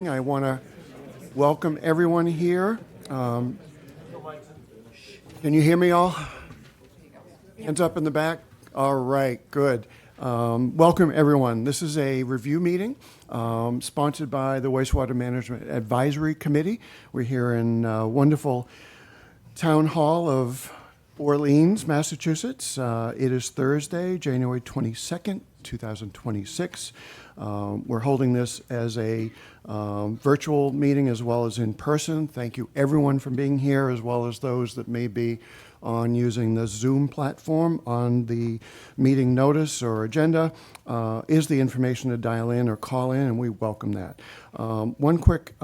I want to welcome everyone here. Can you hear me all? Hands up in the back? All right, good. Welcome everyone. This is a review meeting sponsored by the Wastewater Management Advisory Committee. We're here in wonderful Town Hall of Orleans, Massachusetts. It is Thursday, January 22nd, 2026. We're holding this as a virtual meeting as well as in person. Thank you everyone for being here, as well as those that may be on using the Zoom platform. On the meeting notice or agenda is the information to dial in or call in, and we welcome that. One quick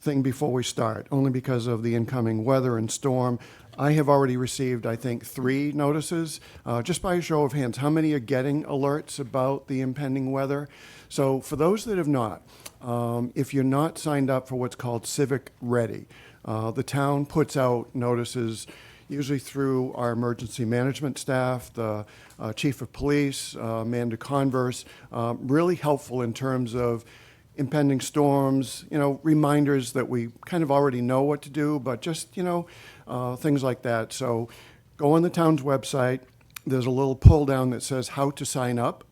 thing before we start, only because of the incoming weather and storm. I have already received, I think, 3 notices. Just by a show of hands, how many are getting alerts about the impending weather? So for those that have not, if you're not signed up for what's called Civic Ready, the town puts out notices usually through our emergency management staff, the chief of police, Amanda Converse, really helpful in terms of impending storms, reminders that we kind of already know what to do, but just, things like that. So go on the town's website. There's a little pull down that says how to sign up.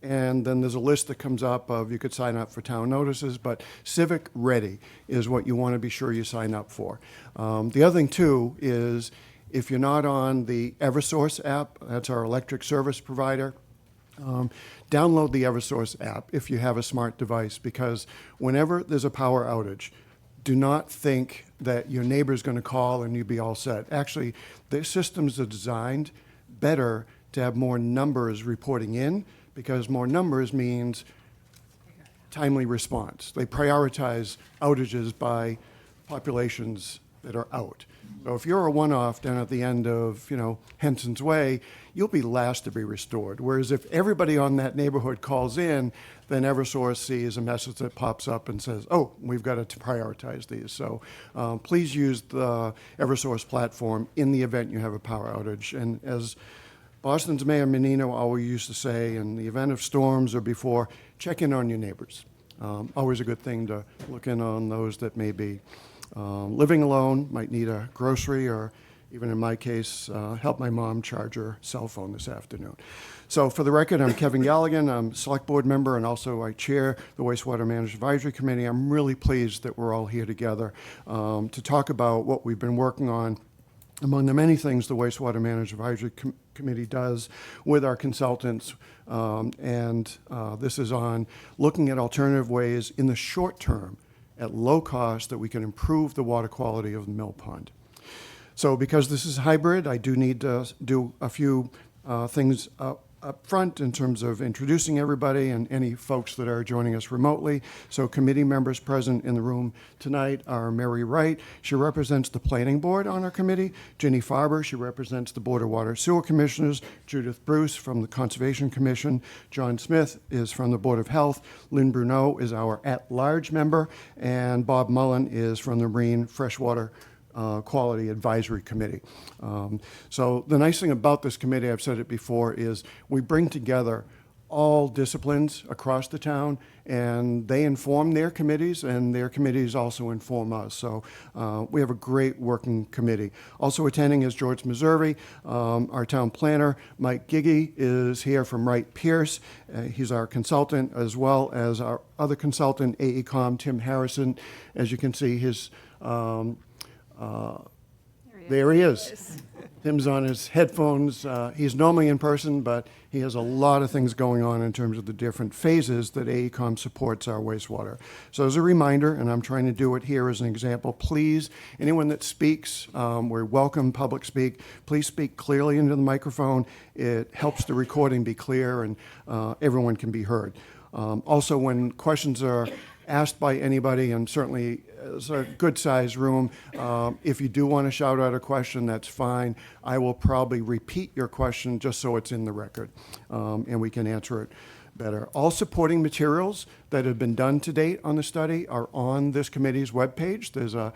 And then there's a list that comes up of you could sign up for town notices, but Civic Ready is what you want to be sure you sign up for. The other thing, too, is if you're not on the Eversource app, that's our electric service provider, download the Eversource app if you have a smart device, because whenever there's a power outage, do not think that your neighbor's going to call and you'll be all set. Actually, the systems are designed better to have more numbers reporting in, because more numbers means timely response. They prioritize outages by populations that are out. So if you're a one-off down at the end of, Henson's Way, you'll be last to be restored. Whereas if everybody on that neighborhood calls in, then Eversource sees a message that pops up and says, oh, we've got to prioritize these. So please use the Eversource platform in the event you have a power outage. And as Boston's Mayor Menino always used to say, in the event of storms or before, check in on your neighbors. Always a good thing to look in on those that may be living alone, might need a grocery, or even in my case, help my mom charge her cell phone this afternoon. So for the record, I'm Kevin Galligan. I'm a select board member, and also I chair the Wastewater Management Advisory Committee. I'm really pleased that we're all here together to talk about what we've been working on. Among the many things the Wastewater Management Advisory Committee does with our consultants, and this is on looking at alternative ways in the short term at low cost that we can improve the water quality of the mill pond. So because this is hybrid, I do need to do a few things up front in terms of introducing everybody and any folks that are joining us remotely. So committee members present in the room tonight are Mary Wright. She represents the Planning Board on our committee. Ginny Farber, she represents the Board of Water Sewer Commissioners. Judith Bruce from the Conservation Commission. John Smith is from the Board of Health. Lynn Bruneau is our at-large member. And Bob Mullen is from the Marine Freshwater Quality Advisory Committee. So the nice thing about this committee, I've said it before, is we bring together all disciplines across the town, and they inform their committees, and their committees also inform us. So we have a great working committee. Also attending is George Meservey, our town planner. Mike Giggy is here from Wright Pierce. He's our consultant, as well as our other consultant, AECom, Tim Harrison. As you can see, his there he is. Tim's on his headphones. He's normally in person, but he has a lot of things going on in terms of the different phases that AECom supports our wastewater. So as a reminder, and I'm trying to do it here as an example, please, anyone that speaks, we welcome public speak. Please speak clearly into the microphone. It helps the recording be clear, and everyone can be heard. Also, when questions are asked by anybody, and certainly it's a good-sized room, if you do want to shout out a question, that's fine. I will probably repeat your question just so it's in the record, and we can answer it better. All supporting materials that have been done to date on the study are on this committee's webpage. There's a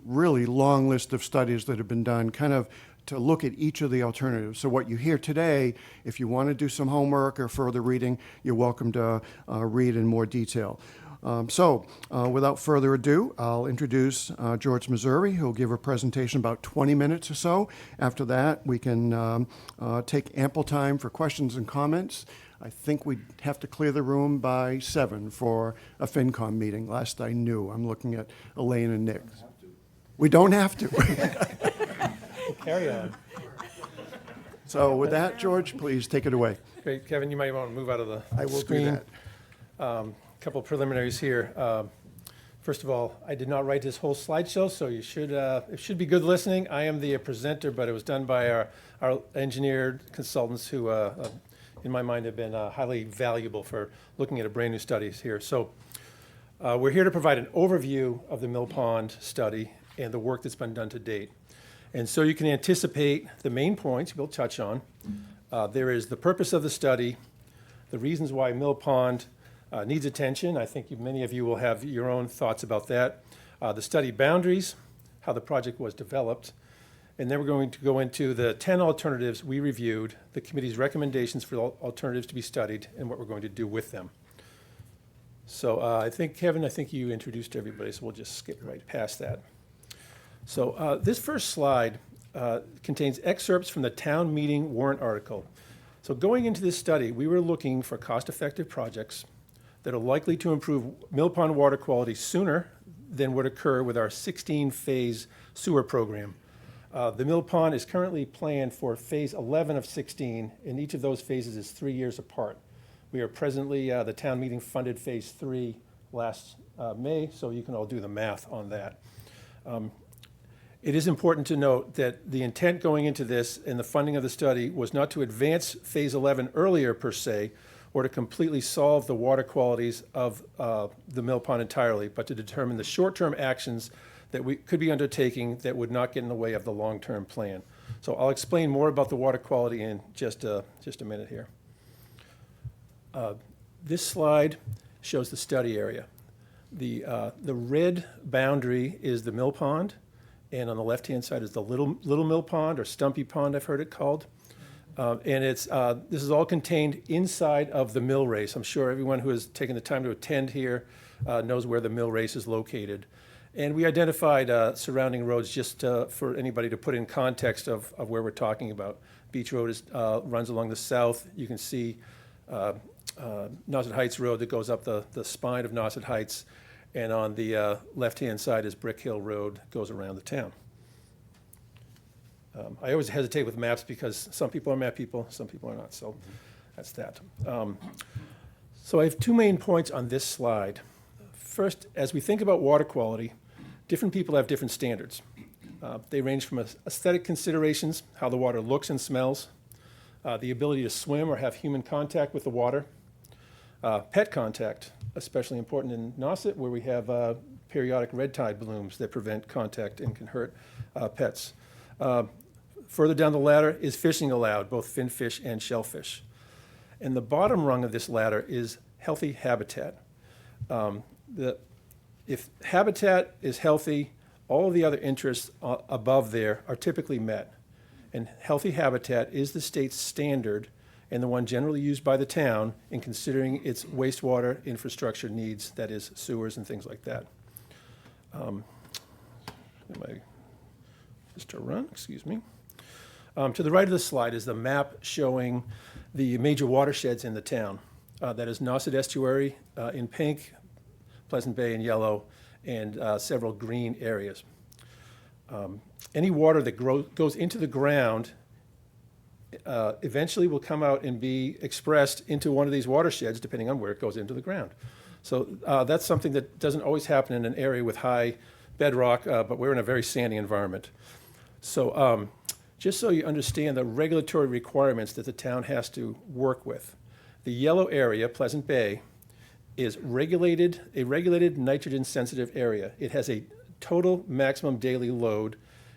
really long list of studies that have been done, kind of to look at each of the alternatives. So what you hear today, if you want to do some homework or further reading, you're welcome to read in more detail. Without further ado, I'll introduce George Missouri, who'll give a presentation about 20 minutes or so. After that, we can take ample time for questions and comments. I think we'd have to clear the room by 7 for a FinCom meeting, last I knew. I'm looking at Elaine and Nick. We don't have to. Carry on. So with that, George, please take it away. Great. Kevin, you might want to move out of the I will screen. do that. Couple preliminaries here. First of all, I did not write this whole slideshow, so it should be good listening. I am the presenter, but it was done by our engineered consultants who, in my mind, have been highly valuable for looking at a brand new studies here. So we're here to provide an overview of the Mill Pond study and the work that's been done to date. And so you can anticipate the main points we'll touch on. There is the purpose of the study, the reasons why Mill Pond needs attention. I think many of you will have your own thoughts about that. The study boundaries, how the project was developed, and then we're going to go into the 10 alternatives we reviewed, the committee's recommendations for alternatives to be studied, and what we're going to do with them. So I think, Kevin, you introduced everybody, so we'll just skip right past that. So this first slide contains excerpts from the town meeting warrant article. So going into this study, we were looking for cost-effective projects that are likely to improve Mill Pond water quality sooner than would occur with our 16-phase sewer program. The Mill Pond is currently planned for phase 11 of 16, and each of those phases is 3 years apart. We are presently, the town meeting funded phase 3 last May, so you can all do the math on that. It is important to note that the intent going into this and the funding of the study was not to advance phase 11 earlier per se, or to completely solve the water qualities of the Mill Pond entirely, but to determine the short-term actions that we could be undertaking that would not get in the way of the long-term plan. So I'll explain more about the water quality in just a minute here. This slide shows the study area. The red boundary is the Mill Pond, and on the left-hand side is the Little Mill Pond, or Stumpy Pond, I've heard it called. And this is all contained inside of the mill race. I'm sure everyone who has taken the time to attend here knows where the mill race is located. And we identified surrounding roads just for anybody to put in context of where we're talking about. Beach Road runs along the south. You can see Nauset Heights Road that goes up the spine of Nauset Heights. And on the left-hand side is Brick Hill Road, goes around the town. I always hesitate with maps because some people are map people, some people are not, so that's that. So I have two main points on this slide. First, as we think about water quality, different people have different standards. They range from aesthetic considerations, how the water looks and smells, the ability to swim or have human contact with the water, pet contact, especially important in Nauset, where we have periodic red tide blooms that prevent contact and can hurt pets. Further down the ladder is fishing allowed, both finfish and shellfish. And the bottom rung of this ladder is healthy habitat. If habitat is healthy, all of the other interests above there are typically met. And healthy habitat is the state's standard and the one generally used by the town in considering its wastewater infrastructure needs, that is sewers and things like that. Just to run, excuse me. To the right of the slide is the map showing the major watersheds in the town. That is Nauset Estuary in pink, Pleasant Bay in yellow, and several green areas. Any water that goes into the ground eventually will come out and be expressed into one of these watersheds, depending on where it goes into the ground. So that's something that doesn't always happen in an area with high bedrock, but we're in a very sandy environment. So just so you understand the regulatory requirements that the town has to work with, the yellow area, Pleasant Bay, is a regulated nitrogen-sensitive area. It has a total maximum daily load,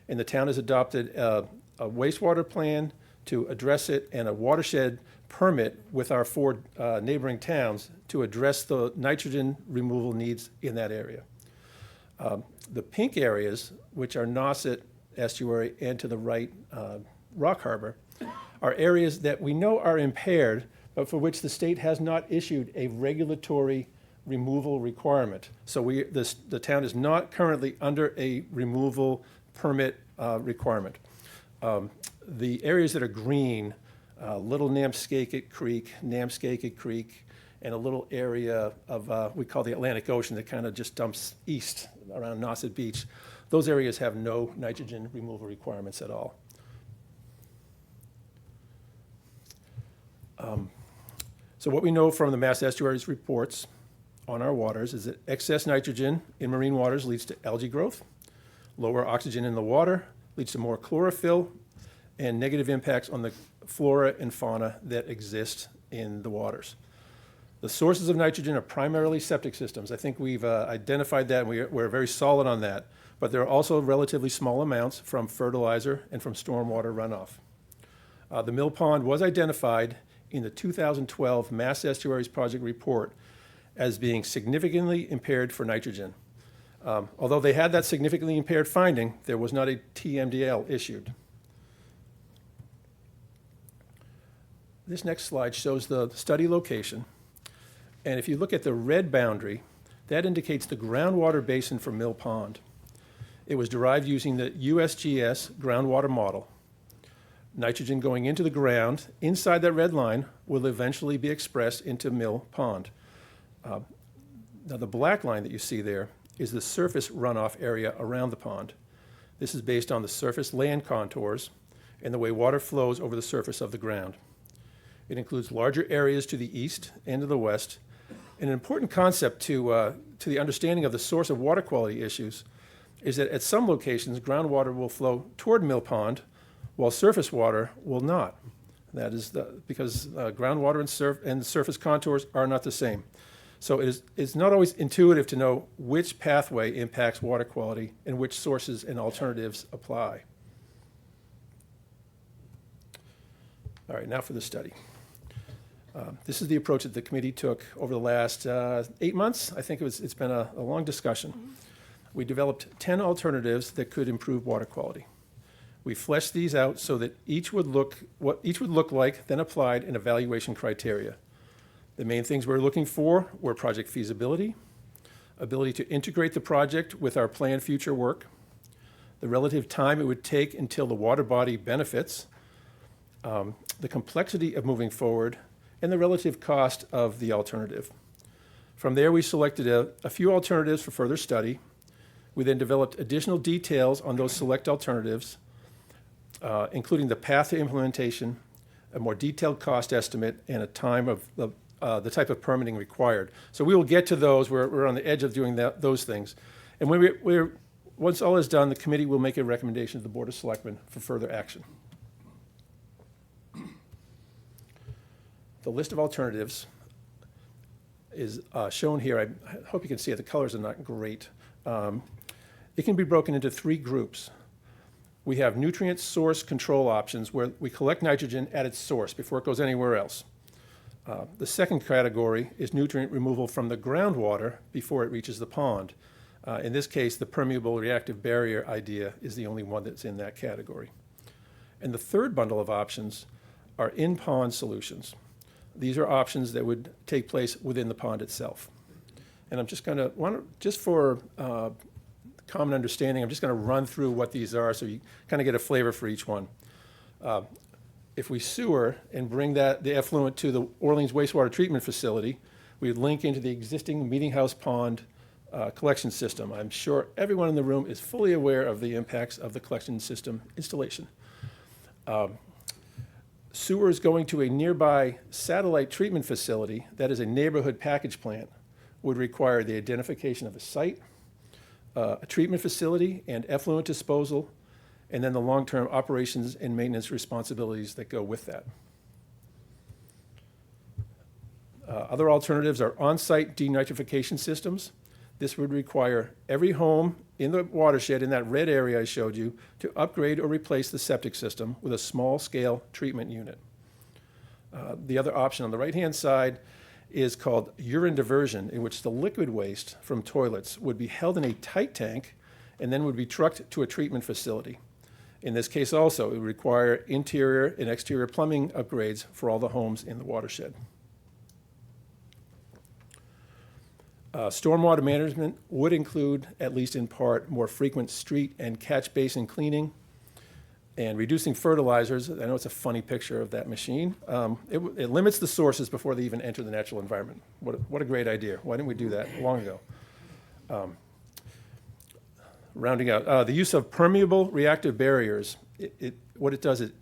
and the town has adopted a wastewater plan to address it and a watershed permit with our 4 neighboring towns to address the nitrogen removal needs in that area. The pink areas, which are Nauset Estuary and to the right, Rock Harbor, are areas that we know are impaired, but for which the state has not issued a regulatory removal requirement. So the town is not currently under a removal permit requirement. The areas that are green, Little Namskakit Creek, and a little area of, we call the Atlantic Ocean that kind of just dumps east around Nauset Beach. Those areas have no nitrogen removal requirements at all. So what we know from the Mass Estuaries reports on our waters is that excess nitrogen in marine waters leads to algae growth, lower oxygen in the water leads to more chlorophyll, and negative impacts on the flora and fauna that exist in the waters. The sources of nitrogen are primarily septic systems. I think we've identified that, and we're very solid on that. But there are also relatively small amounts from fertilizer and from stormwater runoff. The mill pond was identified in the 2012 Mass Estuaries Project report as being significantly impaired for nitrogen. Although they had that significantly impaired finding, there was not a TMDL issued. This next slide shows the study location. And if you look at the red boundary, that indicates the groundwater basin for Mill Pond. It was derived using the USGS groundwater model. Nitrogen going into the ground inside that red line will eventually be expressed into Mill Pond. Now the black line that you see there is the surface runoff area around the pond. This is based on the surface land contours and the way water flows over the surface of the ground. It includes larger areas to the east and to the west. And an important concept to the understanding of the source of water quality issues is that at some locations, groundwater will flow toward Mill Pond, while surface water will not. That is because groundwater and surface contours are not the same. So it's not always intuitive to know which pathway impacts water quality and which sources and alternatives apply. All right, now for the study. This is the approach that the committee took over the last 8 months. I think it's been a long discussion. We developed 10 alternatives that could improve water quality. We fleshed these out so that each would look like, then applied an evaluation criteria. The main things we're looking for were project feasibility, ability to integrate the project with our planned future work, the relative time it would take until the water body benefits, the complexity of moving forward, and the relative cost of the alternative. From there, we selected a few alternatives for further study. We then developed additional details on those select alternatives, including the path to implementation, a more detailed cost estimate, and a time of the type of permitting required. So we will get to those. We're on the edge of doing those things. And once all is done, the committee will make a recommendation to the Board of Selectmen for further action. The list of alternatives is shown here. I hope you can see it. The colors are not great. It can be broken into 3 groups. We have nutrient source control options where we collect nitrogen at its source before it goes anywhere else. The second category is nutrient removal from the groundwater before it reaches the pond. In this case, the permeable reactive barrier idea is the only one that's in that category. And the third bundle of options are in-pond solutions. These are options that would take place within the pond itself. And I'm just going to, just for common understanding, I'm just going to run through what these are so you kind of get a flavor for each one. If we sewer and bring the effluent to the Orleans Wastewater Treatment Facility, we would link into the existing Meeting House Pond collection system. I'm sure everyone in the room is fully aware of the impacts of the collection system installation. Sewers going to a nearby satellite treatment facility, that is a neighborhood package plant, would require the identification of a site, a treatment facility, and effluent disposal, and then the long-term operations and maintenance responsibilities that go with that. Other alternatives are on-site denitrification systems. This would require every home in the watershed in that red area I showed you to upgrade or replace the septic system with a small-scale treatment unit. The other option on the right-hand side is called urine diversion, in which the liquid waste from toilets would be held in a tight tank and then would be trucked to a treatment facility. In this case also, it would require interior and exterior plumbing upgrades for all the homes in the watershed. Stormwater management would include, at least in part, more frequent street and catch basin cleaning and reducing fertilizers. I know it's a funny picture of that machine. It limits the sources before they even enter the natural environment. What a great idea. Why didn't we do that long ago? Rounding out, the use of permeable reactive barriers. What it does is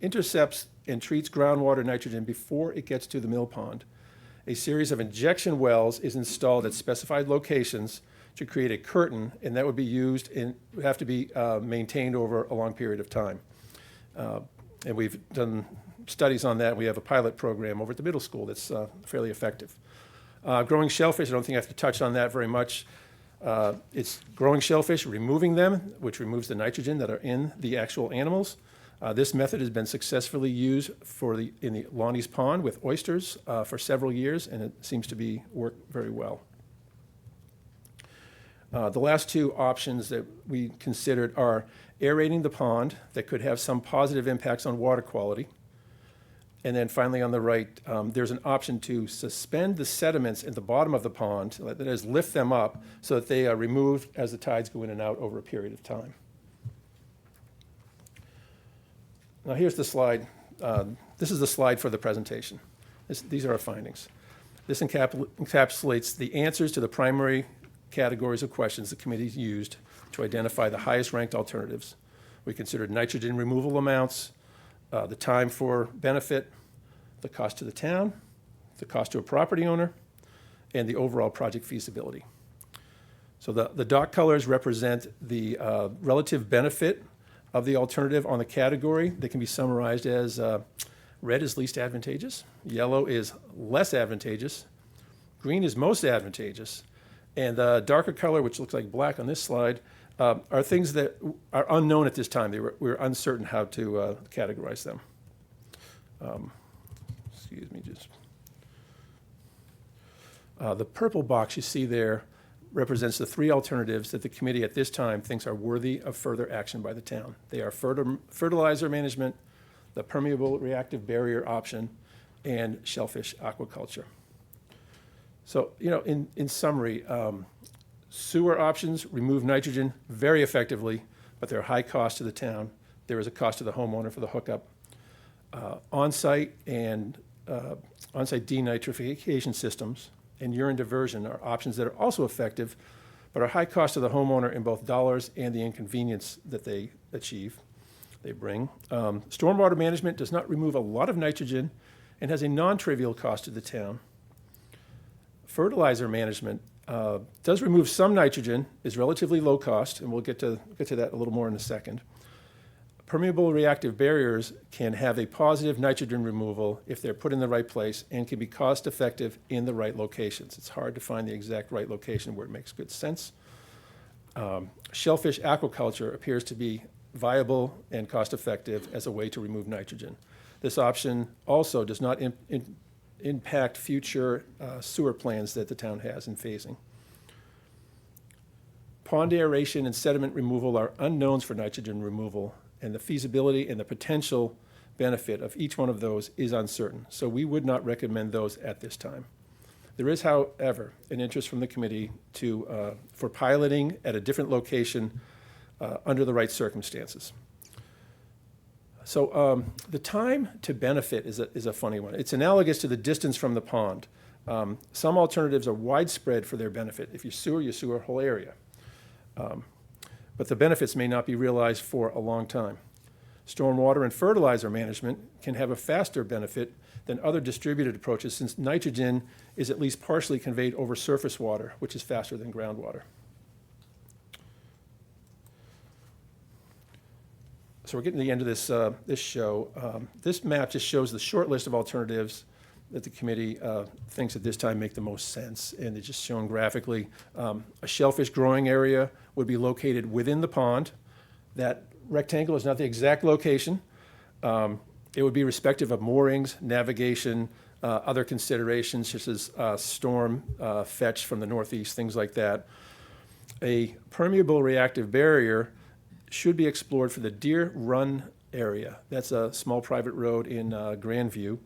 intercepts and treats groundwater nitrogen before it gets to the mill pond. A series of injection wells is installed at specified locations to create a curtain, and that would be used and would have to be maintained over a long period of time. And we've done studies on that. We have a pilot program over at the middle school that's fairly effective. Growing shellfish, I don't think I have to touch on that very much. It's growing shellfish, removing them, which removes the nitrogen that are in the actual animals. This method has been successfully used in the Lonnie's Pond with oysters for several years, and it seems to work very well. The last two options that we considered are aerating the pond that could have some positive impacts on water quality. And then finally on the right, there's an option to suspend the sediments in the bottom of the pond, that is, lift them up so that they are removed as the tides go in and out over a period of time. Now here's the slide. This is the slide for the presentation. These are our findings. This encapsulates the answers to the primary categories of questions the committee used to identify the highest ranked alternatives. We considered nitrogen removal amounts, the time for benefit, the cost to the town, the cost to a property owner, and the overall project feasibility. So the dark colors represent the relative benefit of the alternative on the category. They can be summarized as red is least advantageous, yellow is less advantageous, green is most advantageous, and the darker color, which looks like black on this slide, are things that are unknown at this time. We're uncertain how to categorize them. Excuse me, just. The purple box you see there represents the three alternatives that the committee at this time thinks are worthy of further action by the town. They are fertilizer management, the permeable reactive barrier option, and shellfish aquaculture. So, in summary, sewer options remove nitrogen very effectively, but they're high cost to the town. There is a cost to the homeowner for the hookup. On-site denitrification systems and urine diversion are options that are also effective, but are high cost to the homeowner in both dollars and the inconvenience that they bring. Stormwater management does not remove a lot of nitrogen and has a non-trivial cost to the town. Fertilizer management does remove some nitrogen, is relatively low cost, and we'll get to that a little more in a second. Permeable reactive barriers can have a positive nitrogen removal if they're put in the right place and can be cost effective in the right locations. It's hard to find the exact right location where it makes good sense. Shellfish aquaculture appears to be viable and cost effective as a way to remove nitrogen. This option also does not impact future sewer plans that the town has in phasing. Pond aeration and sediment removal are unknowns for nitrogen removal, and the feasibility and the potential benefit of each one of those is uncertain. So we would not recommend those at this time. There is, however, an interest from the committee for piloting at a different location under the right circumstances. So the time to benefit is a funny one. It's analogous to the distance from the pond. Some alternatives are widespread for their benefit. If you sewer a whole area. But the benefits may not be realized for a long time. Stormwater and fertilizer management can have a faster benefit than other distributed approaches, since nitrogen is at least partially conveyed over surface water, which is faster than groundwater. So we're getting to the end of this show. This map just shows the short list of alternatives that the committee thinks at this time make the most sense, and it's just shown graphically. A shellfish growing area would be located within the pond. That rectangle is not the exact location. It would be respective of moorings, navigation, other considerations such as storm fetch from the northeast, things like that. A permeable reactive barrier should be explored for the Deer Run area. That's a small private road in Grandview.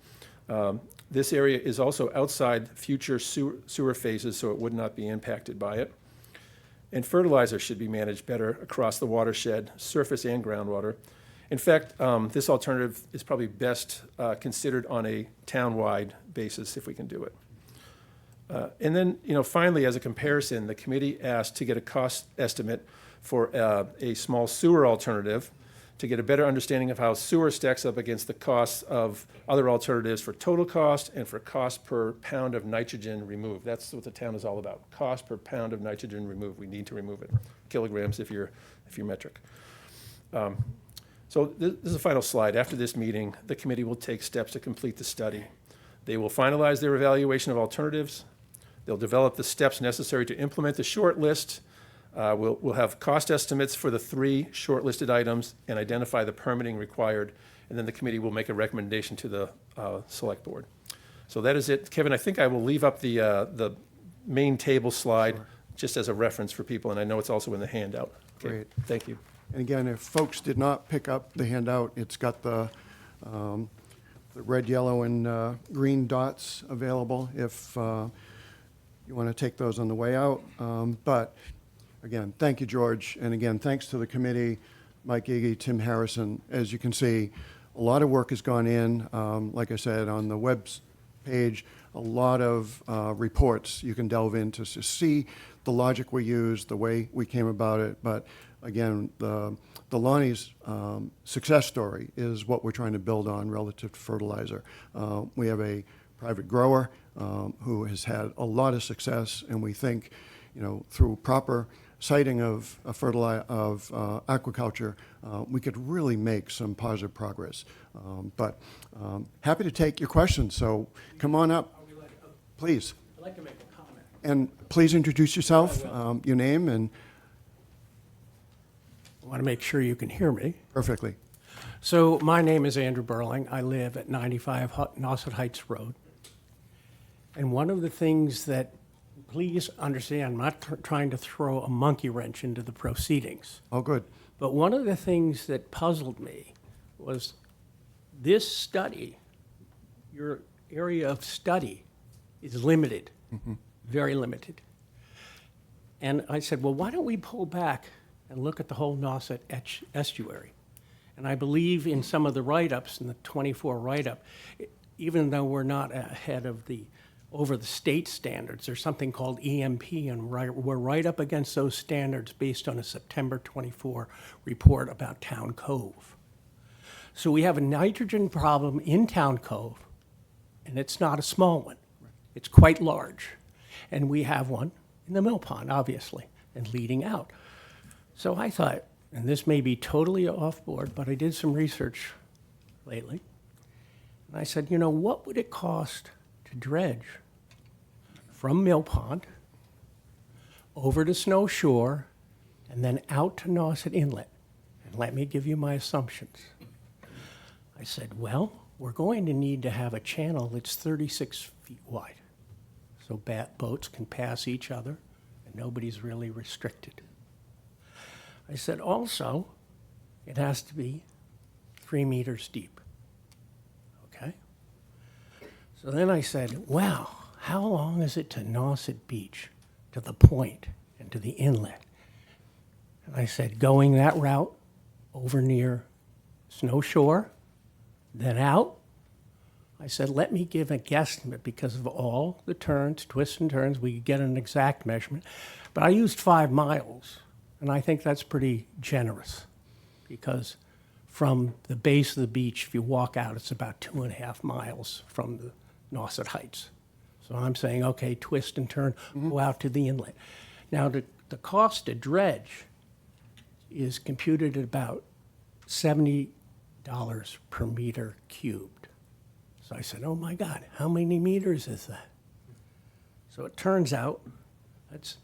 This area is also outside future sewer phases, so it would not be impacted by it. And fertilizer should be managed better across the watershed, surface and groundwater. In fact, this alternative is probably best considered on a town-wide basis if we can do it. And then, finally, as a comparison, the committee asked to get a cost estimate for a small sewer alternative to get a better understanding of how sewer stacks up against the costs of other alternatives for total cost and for cost per pound of nitrogen removed. That's what the town is all about, cost per pound of nitrogen removed. We need to remove it, kilograms if you're metric. So this is the final slide. After this meeting, the committee will take steps to complete the study. They will finalize their evaluation of alternatives. They'll develop the steps necessary to implement the short list. We'll have cost estimates for the 3 shortlisted items and identify the permitting required, and then the committee will make a recommendation to the select board. So that is it. Kevin, I think I will leave up the main table slide just as a reference for people, and I know it's also in the handout. Okay, Great. thank you. And again, if folks did not pick up the handout, it's got the red, yellow, and green dots available if you want to take those on the way out. But again, thank you, George. And again, thanks to the committee, Mike Iggy, Tim Harrison. As you can see, a lot of work has gone in. Like I said, on the web page, a lot of reports you can delve into to see the logic we used, the way we came about it. But again, the Lonnie's success story is what we're trying to build on relative to fertilizer. We have a private grower who has had a lot of success, and we think, through proper siting of aquaculture, we could really make some positive progress. But happy to take your questions, so come on up, please. I'd like to make a comment. And please introduce yourself, your name, and I want to make sure you can hear me. perfectly. So my name is Andrew Burling. I live at 95 Nauset Heights Road. And one of the things that, please understand, I'm not trying to throw a monkey wrench into the proceedings, Oh, good. but one of the things that puzzled me was this study, your area of study is limited, very limited. And I said, well, why don't we pull back and look at the whole Nauset estuary? And I believe in some of the write-ups, in the 24 write-up, even though we're not ahead of over the state standards, there's something called EMP, and we're right up against those standards based on a September 24 report about Town Cove. So we have a nitrogen problem in Town Cove, and it's not a small one. It's quite large. And we have one in the mill pond, obviously, and leading out. So I thought, and this may be totally off board, but I did some research lately. And I said, what would it cost to dredge from Mill Pond over to Snow Shore and then out to Nauset Inlet? And let me give you my assumptions. I said, well, we're going to need to have a channel that's 36 feet wide, so boats can pass each other and nobody's really restricted. I said, also, it has to be 3 meters deep. Okay? So then I said, wow, how long is it to Nauset Beach, to the point, and to the inlet? And I said, going that route over near Snow Shore, then out. I said, let me give a guesstimate because of all the turns, twists and turns. We could get an exact measurement. But I used 5 miles, and I think that's pretty generous because from the base of the beach, if you walk out, it's about 2.5 miles from the Nauset Heights. So I'm saying, okay, twist and turn, go out to the inlet. Now, the cost to dredge is computed at about $70 per meter cubed. So I said, oh my God, how many meters is that? So it turns out that's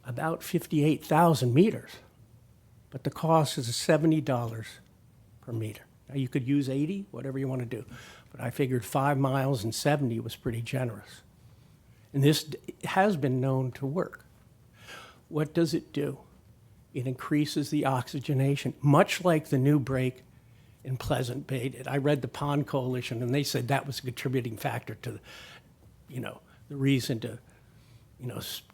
about 58,000 meters, but the cost is $70 per meter. Now you could use 80, whatever you want to do, but I figured 5 miles and 70 was pretty generous. And this has been known to work. What does it do? It increases the oxygenation, much like the new break in Pleasant Bay did. I read the Pond Coalition, and they said that was a contributing factor to, the reason to,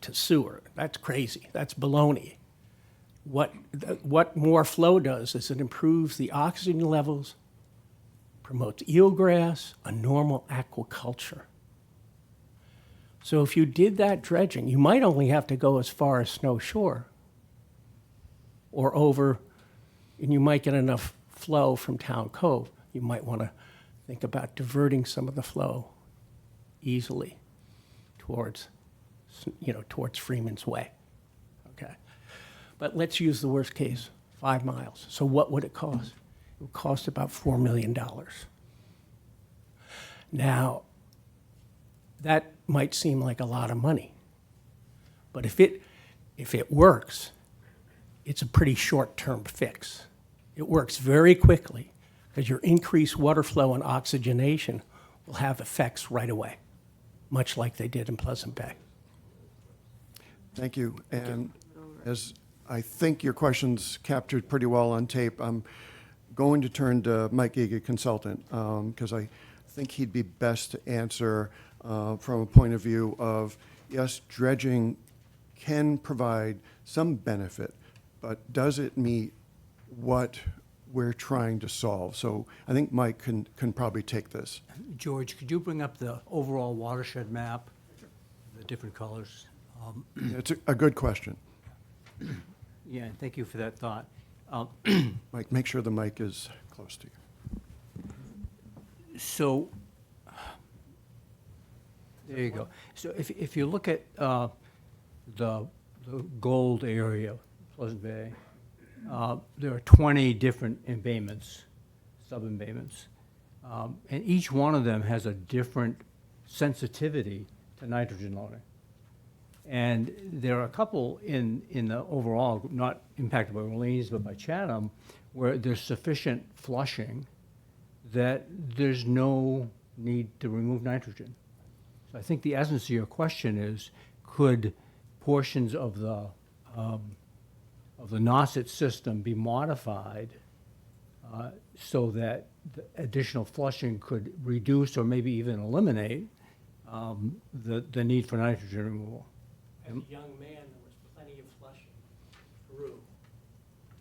to sewer. That's crazy. That's baloney. What more flow does is it improves the oxygen levels, promotes eelgrass, a normal aquaculture. So if you did that dredging, you might only have to go as far as Snow Shore or over, and you might get enough flow from Town Cove. You might want to think about diverting some of the flow easily towards, towards Freeman's Way. Okay. But let's use the worst case, 5 miles. So what would it cost? It would cost about $4 million. Now, that might seem like a lot of money, but if it works, it's a pretty short-term fix. It works very quickly because your increased water flow and oxygenation will have effects right away, much like they did in Pleasant Bay. Thank you. And as I think your question's captured pretty well on tape, I'm going to turn to Mike Giga, consultant, because I think he'd be best to answer from a point of view of, yes, dredging can provide some benefit, but does it meet what we're trying to solve? So I think Mike can probably take this. George, could you bring up the overall watershed map, the different colors? It's a good question. Yeah, thank you for that thought. Mike, make sure the mic is close to you. So, there you go. So if you look at the gold area, Pleasant Bay, there are 20 different embayments, sub-embayments, and each one of them has a different sensitivity to nitrogen loading. And there are a couple in the overall, not impacted by Orleans, but by Chatham, where there's sufficient flushing that there's no need to remove nitrogen. So I think the essence of your question is, could portions of the Nauset system be modified so that the additional flushing could reduce or maybe even eliminate the need for nitrogen removal? As a young man, there was plenty of flushing through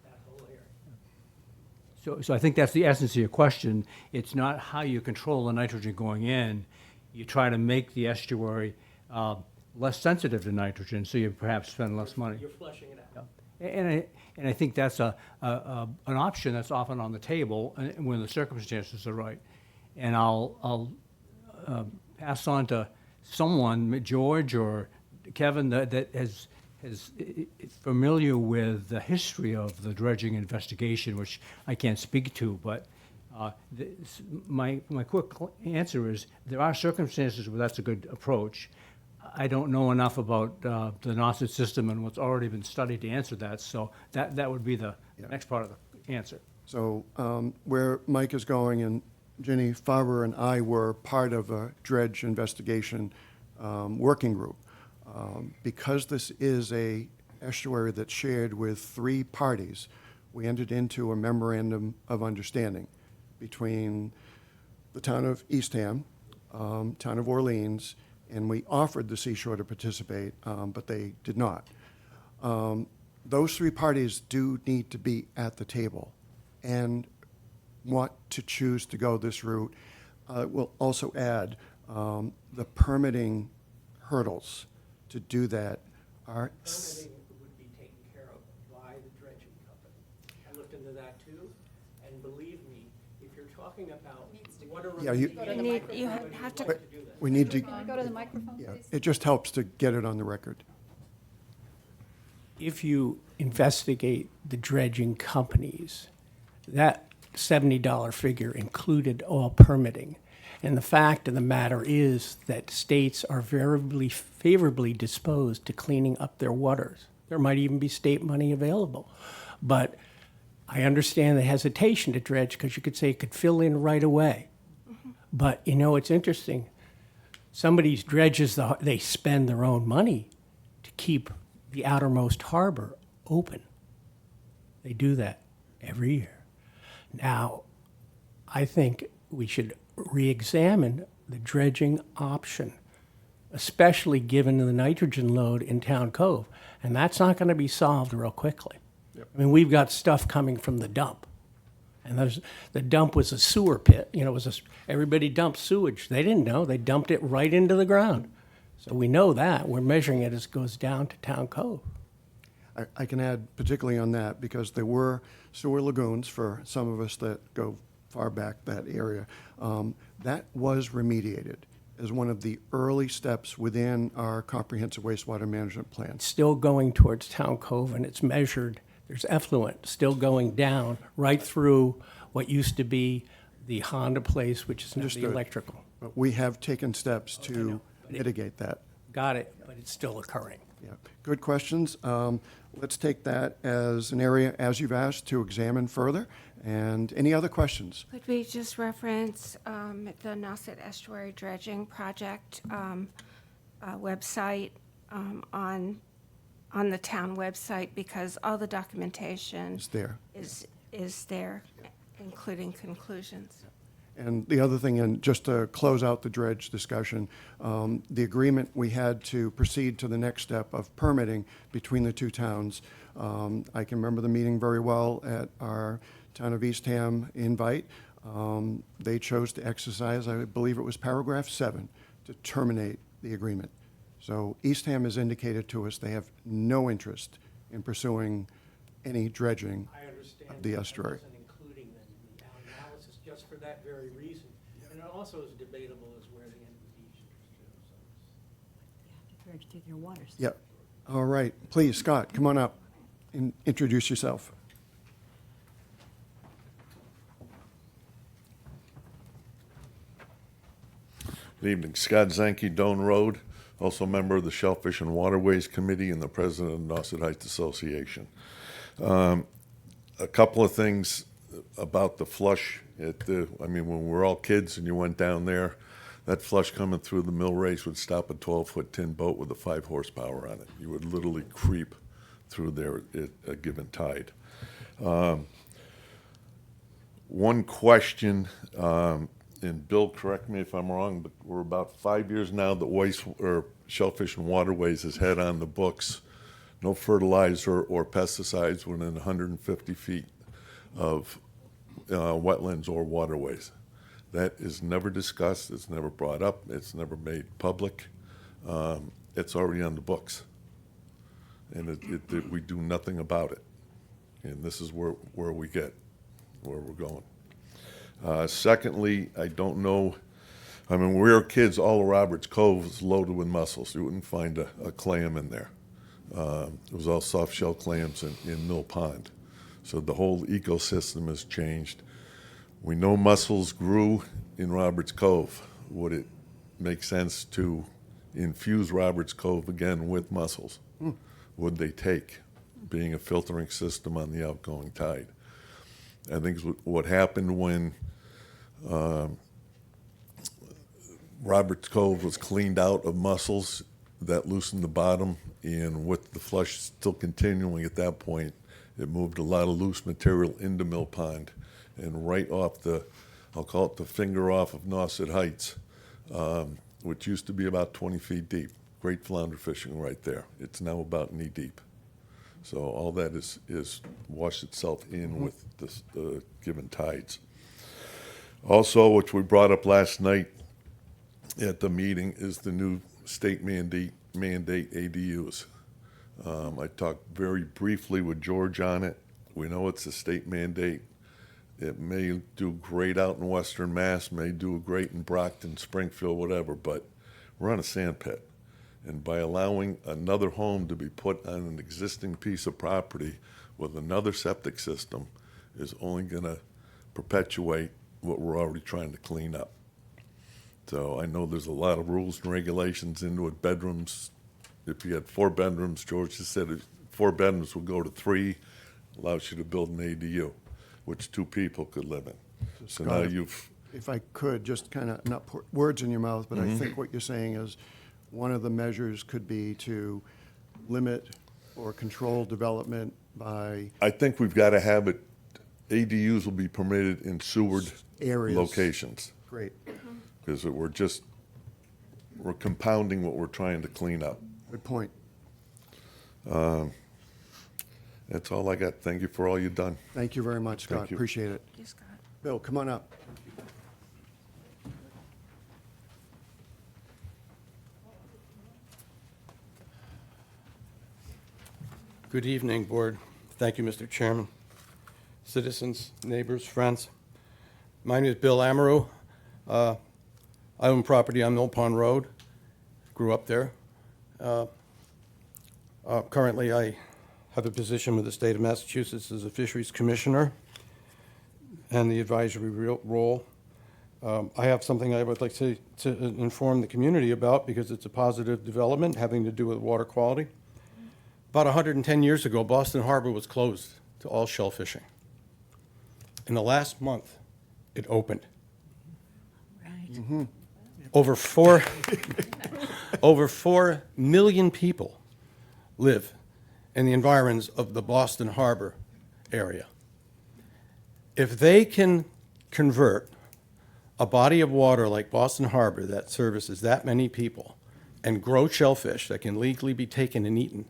that whole area. So I think that's the essence of your question. It's not how you control the nitrogen going in. You try to make the estuary less sensitive to nitrogen, so you perhaps spend less money. You're flushing it out. And I think that's an option that's often on the table when the circumstances are right. And I'll pass on to someone, George or Kevin, that is familiar with the history of the dredging investigation, which I can't speak to, but my quick answer is there are circumstances where that's a good approach. I don't know enough about the Nauset system and what's already been studied to answer that, so that would be the next part of the answer. So where Mike is going, and Ginny Farber and I were part of a dredge investigation working group. Because this is a estuary that's shared with 3 parties, we entered into a memorandum of understanding between the town of Eastham, town of Orleans, and we offered the seashore to participate, but they did not. Those 3 parties do need to be at the table and want to choose to go this route. We'll also add the permitting hurdles to do that are... Permitting would be taken care of by the dredging company. I looked into that too, and believe me, if you're talking about water Yeah, you- remediation, You have to, But we need to, can we go to the microphone, yeah, please? it just helps to get it on the record. if you investigate the dredging companies, that $70 figure included all permitting. And the fact of the matter is that states are very favorably disposed to cleaning up their waters. There might even be state money available. But I understand the hesitation to dredge because you could say it could fill in right away. But it's interesting. Somebody's dredges, they spend their own money to keep the outermost harbor open. They do that every year. Now, I think we should re-examine the dredging option, especially given the nitrogen load in Town Cove. And that's not going to be solved real quickly. I mean, we've got stuff coming from the dump. And the dump was a sewer pit. You know, everybody dumped sewage. They didn't know. They dumped it right into the ground. So we know that. We're measuring it as it goes down to Town Cove. I can add particularly on that because there were sewer lagoons for some of us that go far back that area. That was remediated as one of the early steps within our comprehensive wastewater management plan. Still going towards Town Cove, and it's measured. There's effluent still going down right through what used to be the Honda place, which is now the Understood. electrical. But we have taken steps to mitigate that. Got it, but it's still occurring. Yeah, good questions. Let's take that as an area, as you've asked, to examine further. And any other questions? Could we just reference the Nauset Estuary Dredging Project website on the town website, because all the documentation It's there. is there, including conclusions. And the other thing, and just to close out the dredge discussion, the agreement we had to proceed to the next step of permitting between the two towns. I can remember the meeting very well at our Town of Eastham invite. They chose to exercise, I believe it was paragraph 7, to terminate the agreement. So Eastham has indicated to us they have no interest in pursuing any dredging I understand. of the estuary. I wasn't including them in the analysis just for that very reason. And it also is debatable as where the end of the beach is too, so. Dredge through their waters. Yep. All right. Please, Scott, come on up and introduce yourself. Good evening. Scott Zanke, Doan Road, also a member of the Shellfish and Waterways Committee and the president of the Nauset Heights Association. A couple of things about the flush when we were all kids and you went down there, that flush coming through the mill race would stop a 12-foot tin boat with a 5 horsepower on it. You would literally creep through there at a given tide. One question, and Bill, correct me if I'm wrong, but we're about 5 years now that Shellfish and Waterways has had on the books no fertilizer or pesticides within 150 feet of wetlands or waterways. That is never discussed, it's never brought up, it's never made public. It's already on the books. And we do nothing about it. And this is where we're going. Secondly, I don't know, when we were kids, all of Roberts Cove was loaded with mussels. You wouldn't find a clam in there. It was all soft shell clams in Mill Pond. So the whole ecosystem has changed. We know mussels grew in Roberts Cove. Would it make sense to infuse Roberts Cove again with mussels? Would they take, being a filtering system on the outgoing tide? I think what happened when Roberts Cove was cleaned out of mussels, that loosened the bottom, and with the flush still continuing at that point, it moved a lot of loose material into Mill Pond and right off I'll call it the finger off of Nauset Heights, which used to be about 20 feet deep. Great flounder fishing right there. It's now about knee deep. So all that is washed itself in with the given tides. Also, which we brought up last night at the meeting, is the new state mandate ADUs. I talked very briefly with George on it. We know it's a state mandate. It may do great out in Western Mass, may do great in Brockton, Springfield, whatever, but we're on a sand pit. And by allowing another home to be put on an existing piece of property with another septic system is only going to perpetuate what we're already trying to clean up. So I know there's a lot of rules and regulations into it. Bedrooms, if you had 4 bedrooms, George just said 4 bedrooms would go to 3, allows you to build an ADU, which 2 people could live in. So now Scott, you've... If I could, just kind of not put words in your mouth, but I think what you're saying is one of the measures could be to limit or control development by, I think we've got to have it ADUs will be permitted in sewered Areas. locations. Great. Because we're compounding what we're trying to clean up. Good point. That's all I got. Thank you for all you've done. Thank you very much, Scott. Thank you. Appreciate it. You, Scott. Bill, come on up. Good evening, Board. Thank you, Mr. Chairman. Citizens, neighbors, friends. My name is Bill Amaru. I own property on Mill Pond Road. Grew up there. Currently, I have a position with the state of Massachusetts as a fisheries commissioner and the advisory role. I have something I would like to inform the community about because it's a positive development having to do with water quality. About 110 years ago, Boston Harbor was closed to all shell fishing. In the last month, it opened. Right. Over 4 million people live in the environs of the Boston Harbor area. If they can convert a body of water like Boston Harbor that services that many people and grow shellfish that can legally be taken and eaten,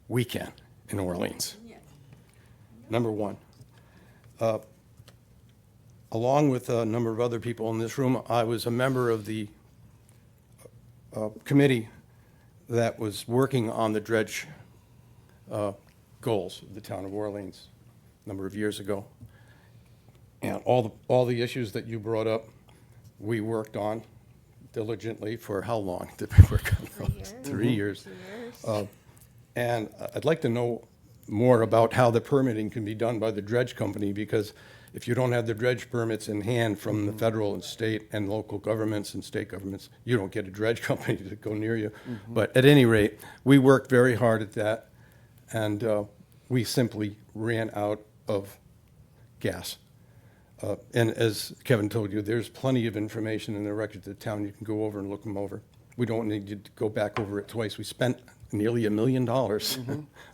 we can in New Orleans. Number one. Along with a number of other people in this room, I was a member of the committee that was working on the dredge goals of the town of Orleans a number of years ago. And all the issues that you brought up, we worked on diligently for how long did we work on those? 3 years. 2 years. And I'd like to know more about how the permitting can be done by the dredge company, because if you don't have the dredge permits in hand from the federal and state and local governments and state governments, you don't get a dredge company to go near you. But at any rate, we worked very hard at that, and we simply ran out of gas. And as Kevin told you, there's plenty of information in the records of the town. You can go over and look them over. We don't need to go back over it twice. We spent nearly $1 million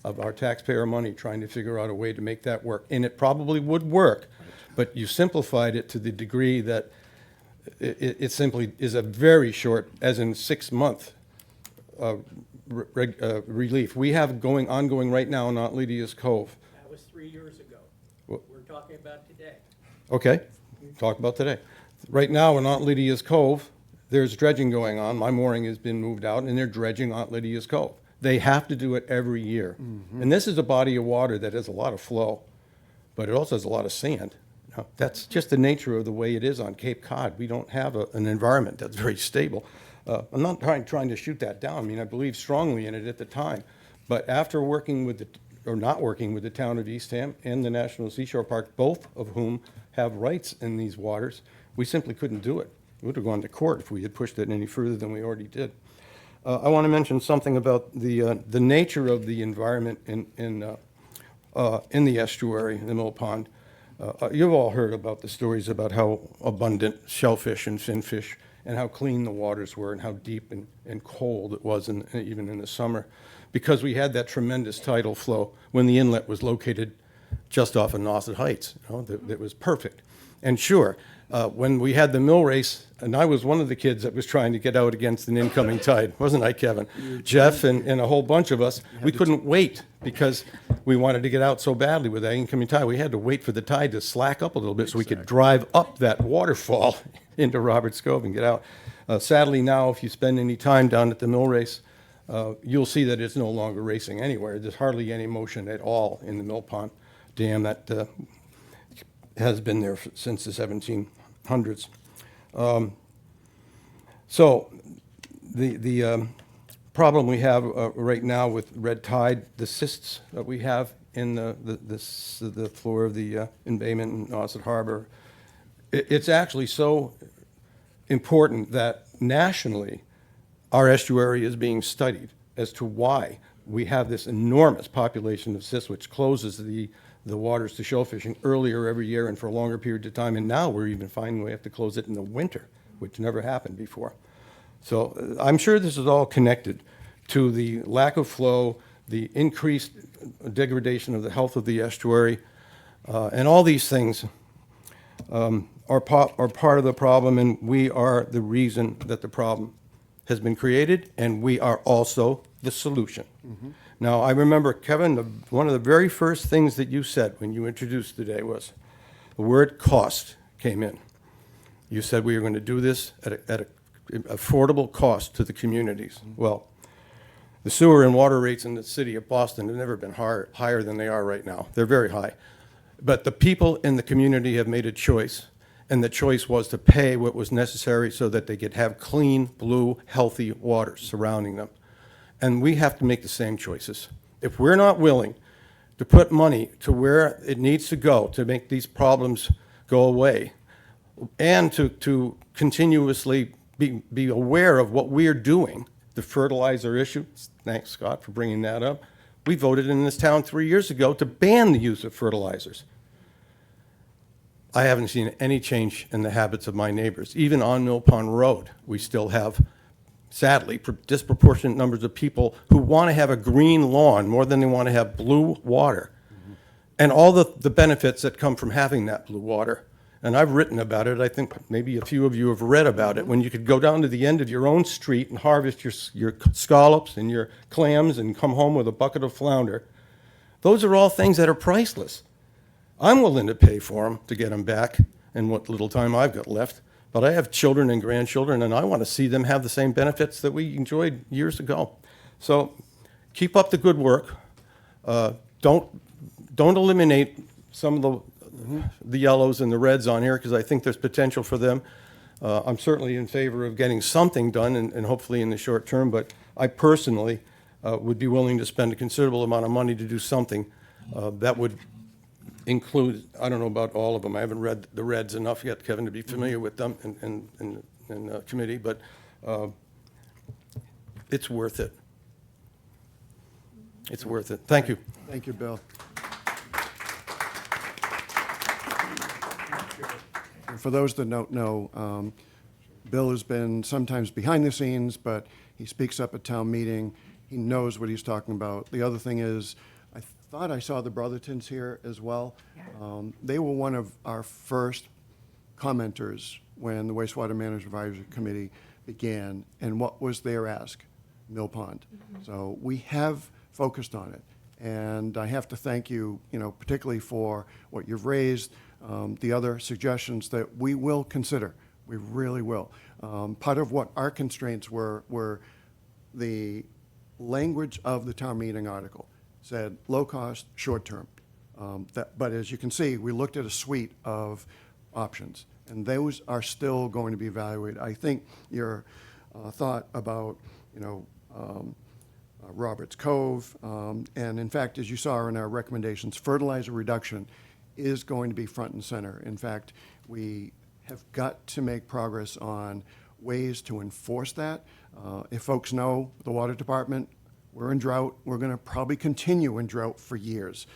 of our taxpayer money trying to figure out a way to make that work. And it probably would work, but you simplified it to the degree that it simply is a very short, as in 6-month relief. We have ongoing right now in Aunt Lydia's Cove. That was 3 years ago. What? We're talking about today. Okay, talk about today. Right now in Aunt Lydia's Cove, there's dredging going on. My mooring has been moved out, and they're dredging Aunt Lydia's Cove. They have to do it every year. And this is a body of water that has a lot of flow, but it also has a lot of sand. Now, that's just the nature of the way it is on Cape Cod. We don't have an environment that's very stable. I'm not trying to shoot that down. I mean, I believe strongly in it at the time. But after working with not working with the town of Eastham and the National Seashore Park, both of whom have rights in these waters, we simply couldn't do it. We would have gone to court if we had pushed it any further than we already did. I want to mention something about the nature of the environment in the estuary, the Mill Pond. You've all heard about the stories about how abundant shellfish and finfish and how clean the waters were and how deep and cold it was even in the summer, because we had that tremendous tidal flow when the inlet was located just off of Nauset Heights. That was perfect. And sure, when we had the mill race, and I was one of the kids that was trying to get out against an incoming tide, wasn't I, Kevin? Jeff and a whole bunch of us, we couldn't wait because we wanted to get out so badly with that incoming tide. We had to wait for the tide to slack up a little bit so we could drive up that waterfall into Roberts Cove and get out. Sadly now, if you spend any time down at the mill race, you'll see that it's no longer racing anywhere. There's hardly any motion at all in the Mill Pond Dam that has been there since the 1700s. So the problem we have right now with red tide, the cysts that we have in the floor of the embayment in Nauset Harbor, it's actually so important that nationally our estuary is being studied as to why we have this enormous population of cysts, which closes the waters to shellfishing earlier every year and for a longer period of time. And now we're even finding we have to close it in the winter, which never happened before. So I'm sure this is all connected to the lack of flow, the increased degradation of the health of the estuary, And all these things are part of the problem, and we are the reason that the problem has been created, and we are also the solution. Now, I remember, Kevin, one of the very first things that you said when you introduced today was the word cost came in. You said we were going to do this at a affordable cost to the communities. Well, the sewer and water rates in the city of Boston have never been higher than they are right now. They're very high. But the people in the community have made a choice, and the choice was to pay what was necessary so that they could have clean, blue, healthy water surrounding them. And we have to make the same choices. If we're not willing to put money to where it needs to go to make these problems go away, and to continuously be aware of what we're doing, the fertilizer issue, thanks, Scott, for bringing that up. We voted in this town 3 years ago to ban the use of fertilizers. I haven't seen any change in the habits of my neighbors. Even on Mill Pond Road, we still have, sadly, disproportionate numbers of people who want to have a green lawn more than they want to have blue water. And all the benefits that come from having that blue water. And I've written about it. I think maybe a few of you have read about it. When you could go down to the end of your own street and harvest your scallops and your clams and come home with a bucket of flounder. Those are all things that are priceless. I'm willing to pay for them to get them back in what little time I've got left. But I have children and grandchildren, and I want to see them have the same benefits that we enjoyed years ago. So keep up the good work. Don't eliminate some of the yellows and the reds on here, because I think there's potential for them. I'm certainly in favor of getting something done, and hopefully in the short term, but I personally would be willing to spend a considerable amount of money to do something that would include, I don't know about all of them, I haven't read the reds enough yet, Kevin, to be familiar with them in committee, but it's worth it. It's worth it. Thank you. Thank you, Bill. And for those that don't know, Bill has been sometimes behind the scenes, but he speaks up at town meeting. He knows what he's talking about. The other thing is, I thought I saw the Brothertons here as well. They were one of our first commenters when the Wastewater Management Advisory Committee began, and what was their ask? Mill Pond. So we have focused on it, and I have to thank you, particularly for what you've raised, the other suggestions that we will consider. We really will. Part of what our constraints were the language of the town meeting article said low cost, short term. But as you can see, we looked at a suite of options, and those are still going to be evaluated. I think your thought about, Roberts Cove, and in fact, as you saw in our recommendations, fertilizer reduction is going to be front and center. In fact, we have got to make progress on ways to enforce that. If folks know, the water department, we're in drought. We're going to probably continue in drought for years.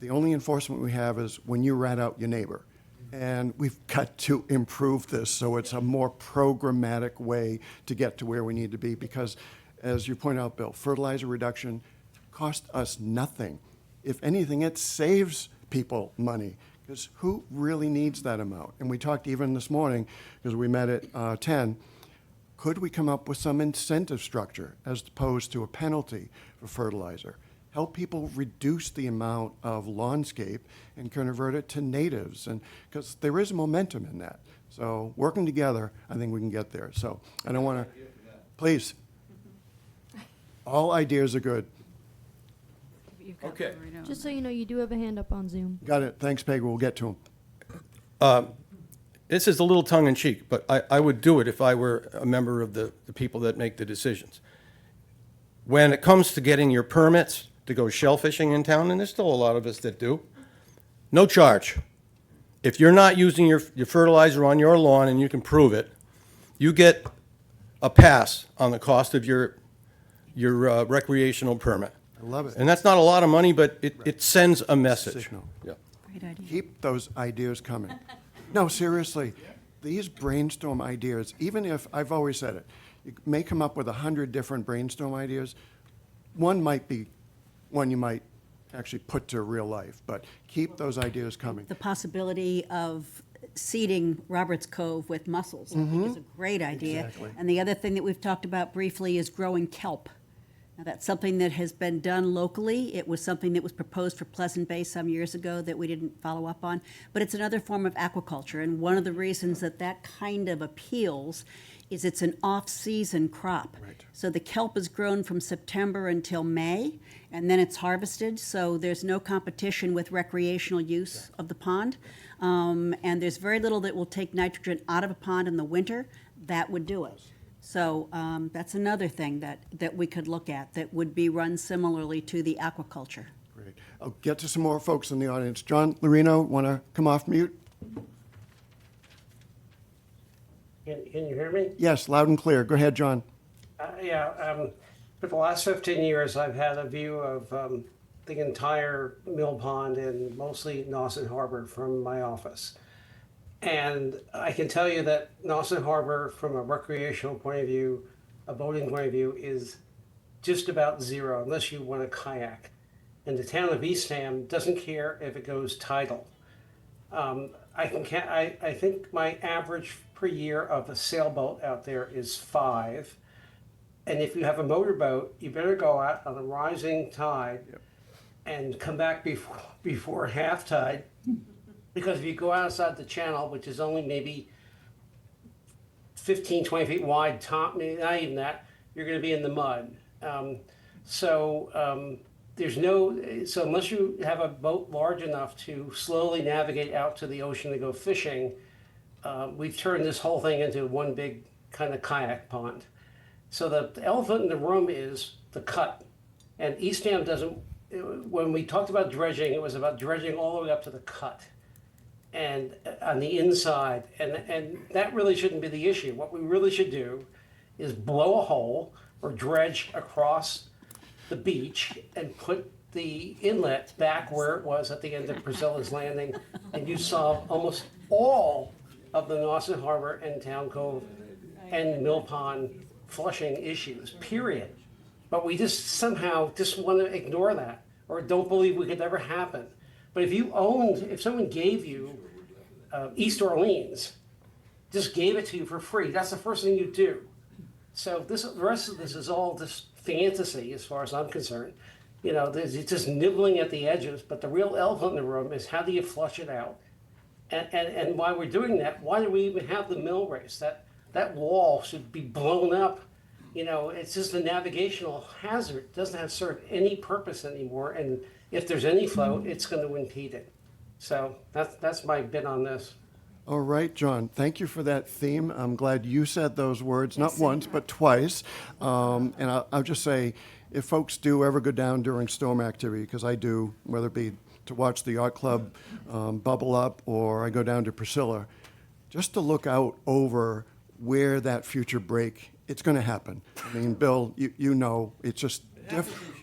The only enforcement we have is when you rat out your neighbor. And we've got to improve this so it's a more programmatic way to get to where we need to be, because, as you point out, Bill, fertilizer reduction costs us nothing. If anything, it saves people money, because who really needs that amount? And we talked even this morning, because we met at 10, could we come up with some incentive structure as opposed to a penalty for fertilizer? Help people reduce the amount of lawnscape and convert it to natives, and because there is momentum in that. So working together, I think we can get there. So I don't want to, please. All ideas are good. Okay. Just so you know, you do have a hand up on Zoom. Got it. Thanks, Peg. We'll get to him. This is a little tongue-in-cheek, but I would do it if I were a member of the people that make the decisions. When it comes to getting your permits to go shellfishing in town, and there's still a lot of us that do, no charge. If you're not using your fertilizer on your lawn and you can prove it, you get a pass on the cost of your recreational permit. I love it. And that's not a lot of money, but it sends a message. Signal. Yeah. Keep those ideas coming. No, seriously, these brainstorm ideas, even if, I've always said it, you may come up with 100 different brainstorm ideas, one might be one you might actually put to real life. But keep those ideas coming. The possibility of seeding Roberts Cove with mussels, I think is a great idea. Exactly. And the other thing that we've talked about briefly is growing kelp. Now, that's something that has been done locally. It was something that was proposed for Pleasant Bay some years ago that we didn't follow up on. But it's another form of aquaculture, and one of the reasons that that kind of appeals is it's an off-season crop. Right. So the kelp is grown from September until May, and then it's harvested, so there's no competition with recreational use of the pond. And there's very little that will take nitrogen out of a pond in the winter. That would do it. So that's another thing that we could look at that would be run similarly to the aquaculture. Great. I'll get to some more folks in the audience. John Lorino, want to come off mute? Can you hear me? Yes, loud and clear. Go ahead, John. For the last 15 years, I've had a view of the entire mill pond and mostly Nauset Harbor from my office. And I can tell you that Nauset Harbor, from a recreational point of view, a boating point of view, is just about zero unless you want to kayak. And the town of Eastham doesn't care if it goes tidal. I think my average per year of a sailboat out there is 5. And if you have a motorboat, you better go out on a rising tide and come back before half tide. Because if you go outside the channel, which is only maybe 15, 20 feet wide, maybe not even that, you're going to be in the mud. So unless you have a boat large enough to slowly navigate out to the ocean to go fishing, we've turned this whole thing into one big kind of kayak pond. So the elephant in the room is the cut. And Eastham doesn't, when we talked about dredging, it was about dredging all the way up to the cut and on the inside. And that really shouldn't be the issue. What we really should do is blow a hole or dredge across the beach and put the inlet back where it was at the end of Priscilla's Landing, and you solve almost all of the Nauset Harbor and Town Cove and Mill Pond flushing issues, period. But we just somehow just want to ignore that or don't believe we could ever happen. But if someone gave you East Orleans, just gave it to you for free, that's the first thing you do. So the rest of this is all just fantasy as far as I'm concerned. You know, it's just nibbling at the edges, but the real elephant in the room is how do you flush it out? And while we're doing that, why do we even have the mill race? That wall should be blown up. You know, it's just a navigational hazard. It doesn't serve any purpose anymore. And if there's any flow, it's going to impede it. So that's my bit on this. All right, John, thank you for that theme. I'm glad you said those words, not once, but twice. And I'll just say, if folks do ever go down during storm activity, because I do, whether it be to watch the yacht club bubble up or I go down to Priscilla, just to look out over where that future break, it's going to happen. I mean, Bill, you know, it's just different.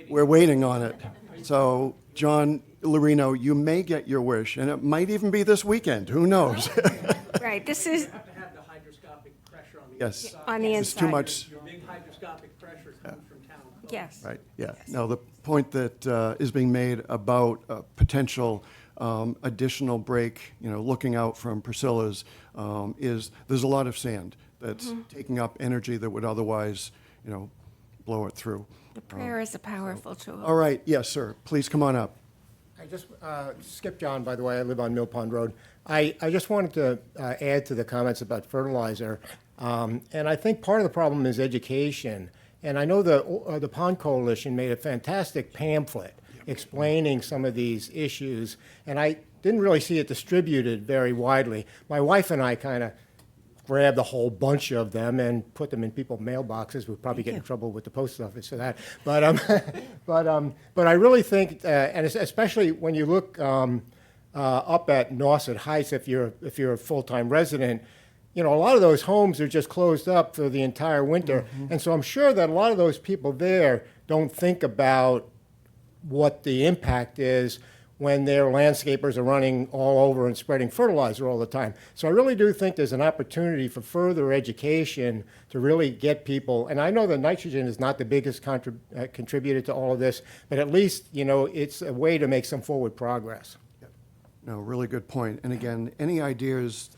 We're waiting on it. So, John Lorino, you may get your wish, and it might even be this weekend. Who knows? Right, this is have to have the hydroscopic pressure on the Yes. on the It's too inside. much. Your big hydroscopic pressure comes from town. Yes. Right, yeah. No, the point that is being made about potential additional break, you know, looking out from Priscilla's, is there's a lot of sand that's taking up energy that would otherwise, you know, blow it through. The prayer is a powerful tool. All right, yes, sir. Please come on up. I just, Skip John, by the way, I live on Mill Pond Road. I just wanted to add to the comments about fertilizer. And I think part of the problem is education. And I know the Pond Coalition made a fantastic pamphlet explaining some of these issues, and I didn't really see it distributed very widely. My wife and I kind of grabbed a whole bunch of them and put them in people's mailboxes. We'd probably get in trouble with the post office for that. But but I really think, and especially when you look up at Nauset Heights, if you're a full-time resident, you know, a lot of those homes are just closed up for the entire winter. And so I'm sure that a lot of those people there don't think about what the impact is when their landscapers are running all over and spreading fertilizer all the time. So I really do think there's an opportunity for further education to really get people, and I know that nitrogen is not the biggest contributor to all of this, but at least, it's a way to make some forward progress. No, really good point. And again, any ideas,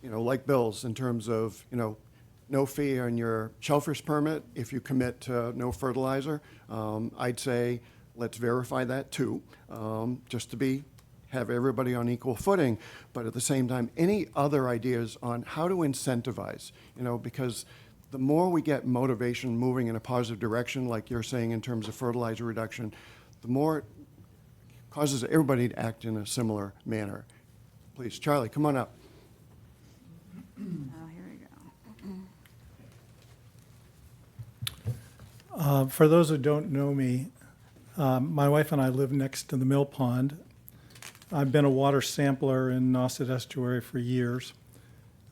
like Bill's in terms of, no fee on your shellfish permit if you commit to no fertilizer, I'd say let's verify that too, just to have everybody on equal footing. But at the same time, any other ideas on how to incentivize, because the more we get motivation moving in a positive direction, like you're saying in terms of fertilizer reduction, the more it causes everybody to act in a similar manner. Please, Charlie, come on up. Oh, here we go. For those who don't know me, my wife and I live next to the mill pond. I've been a water sampler in Nauset Estuary for years.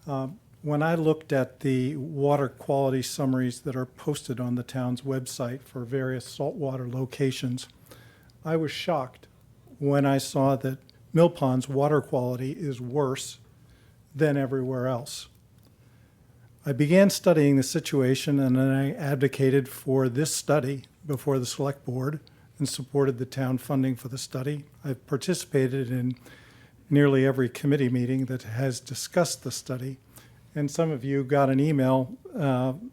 When I looked at the water quality summaries that are posted on the town's website for various saltwater locations, I was shocked when I saw that Mill Pond's water quality is worse than everywhere else. I began studying the situation, and then I advocated for this study before the select board and supported the town funding for the study. I've participated in nearly every committee meeting that has discussed the study, and some of you got an email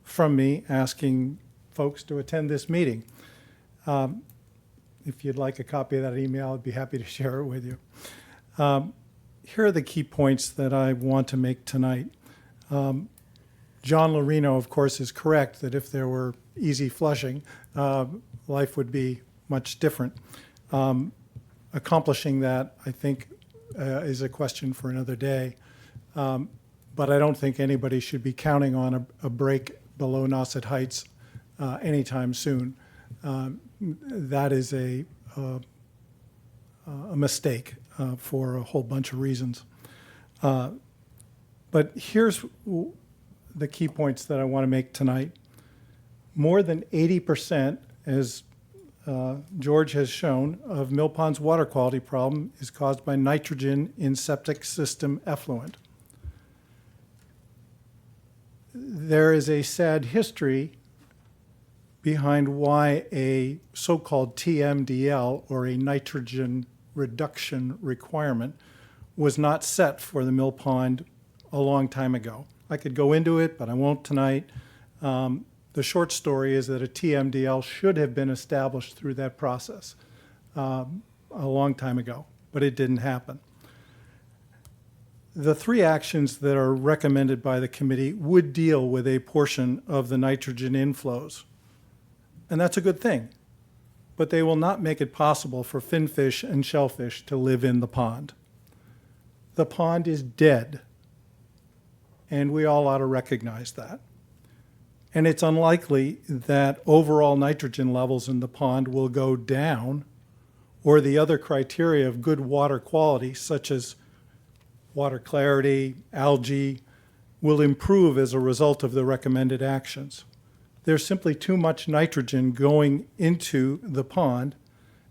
from me asking folks to attend this meeting. If you'd like a copy of that email, I'd be happy to share it with you. Here are the key points that I want to make tonight. John Lorino, of course, is correct that if there were easy flushing, life would be much different. Accomplishing that, I think, is a question for another day. But I don't think anybody should be counting on a break below Nauset Heights anytime soon. That is a mistake for a whole bunch of reasons. But here's the key points that I want to make tonight. More than 80%, as George has shown, of Mill Pond's water quality problem is caused by nitrogen in septic system effluent. There is a sad history behind why a so-called TMDL, or a nitrogen reduction requirement, was not set for the Mill Pond a long time ago. I could go into it, but I won't tonight. The short story is that a TMDL should have been established through that process a long time ago, but it didn't happen. The three actions that are recommended by the committee would deal with a portion of the nitrogen inflows. And that's a good thing, but they will not make it possible for finfish and shellfish to live in the pond. The pond is dead, and we all ought to recognize that. And it's unlikely that overall nitrogen levels in the pond will go down, or the other criteria of good water quality, such as water clarity, algae, will improve as a result of the recommended actions. There's simply too much nitrogen going into the pond,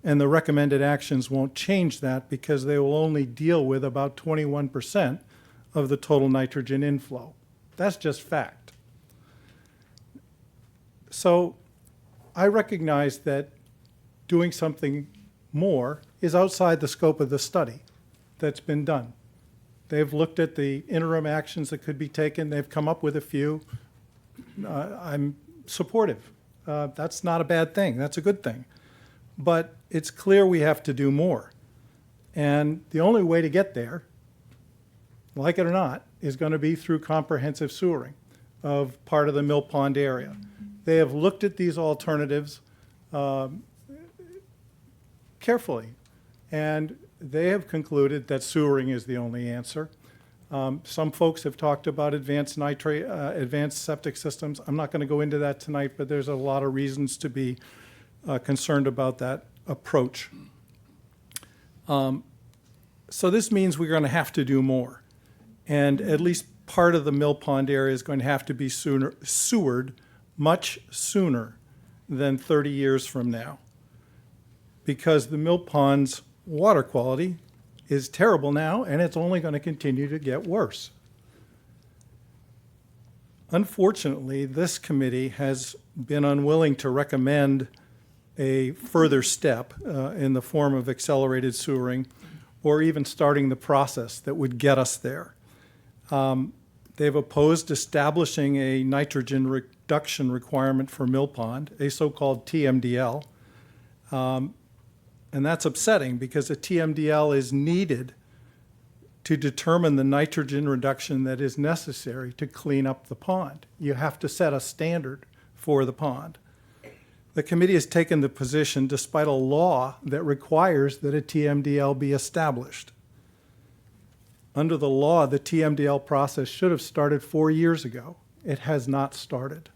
and the recommended actions won't change that because they will only deal with about 21% of the total nitrogen inflow. That's just fact. So I recognize that doing something more is outside the scope of the study that's been done. They've looked at the interim actions that could be taken. They've come up with a few. I'm supportive. That's not a bad thing. That's a good thing. But it's clear we have to do more. And the only way to get there, like it or not, is going to be through comprehensive sewering of part of the Mill Pond area. They have looked at these alternatives carefully, and they have concluded that sewering is the only answer. Some folks have talked about advanced septic systems. I'm not going to go into that tonight, but there's a lot of reasons to be concerned about that approach. So this means we're going to have to do more. And at least part of the Mill Pond area is going to have to be sewered much sooner than 30 years from now, because the mill ponds water quality is terrible now, and it's only going to continue to get worse. Unfortunately, this committee has been unwilling to recommend a further step in the form of accelerated sewering or even starting the process that would get us there. They've opposed establishing a nitrogen reduction requirement for Mill Pond, a so-called TMDL. And that's upsetting because a TMDL is needed to determine the nitrogen reduction that is necessary to clean up the pond. You have to set a standard for the pond. The committee has taken the position despite a law that requires that a TMDL be established. Under the law, the TMDL process should have started 4 years ago. It has not started.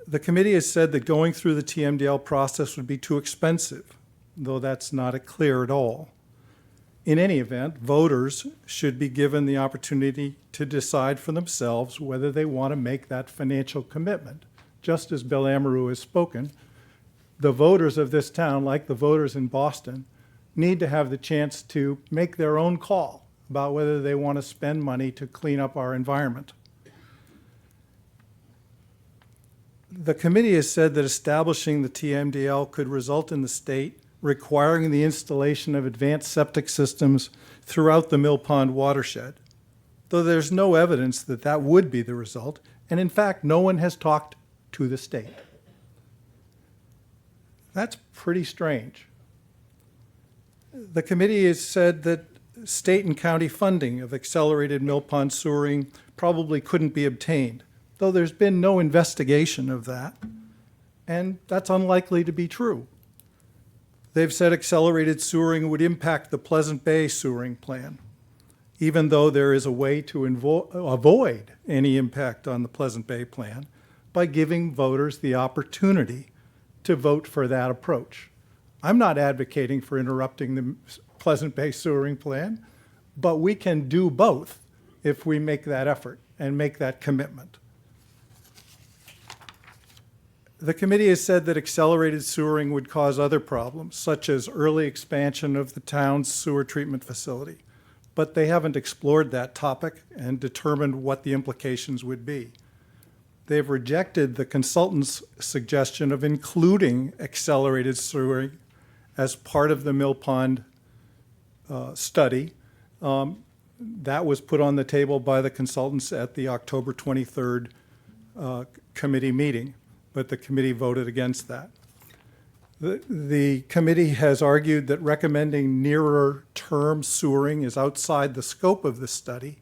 The committee has said that going through the TMDL process would be too expensive, though that's not clear at all. In any event, voters should be given the opportunity to decide for themselves whether they want to make that financial commitment. Just as Bill Amaru has spoken, the voters of this town, like the voters in Boston, need to have the chance to make their own call about whether they want to spend money to clean up our environment. The committee has said that establishing the TMDL could result in the state requiring the installation of advanced septic systems throughout the Mill Pond watershed, though there's no evidence that that would be the result, and in fact, no one has talked to the state. That's pretty strange. The committee has said that state and county funding of accelerated Mill Pond sewering probably couldn't be obtained, though there's been no investigation of that, and that's unlikely to be true. They've said accelerated sewering would impact the Pleasant Bay sewering plan, even though there is a way to avoid any impact on the Pleasant Bay plan by giving voters the opportunity to vote for that approach. I'm not advocating for interrupting the Pleasant Bay sewering plan, but we can do both if we make that effort and make that commitment. The committee has said that accelerated sewering would cause other problems, such as early expansion of the town's sewer treatment facility, but they haven't explored that topic and determined what the implications would be. They've rejected the consultant's suggestion of including accelerated sewering as part of the Mill Pond study. That was put on the table by the consultants at the October 23rd committee meeting, but the committee voted against that. The committee has argued that recommending nearer term sewering is outside the scope of the study,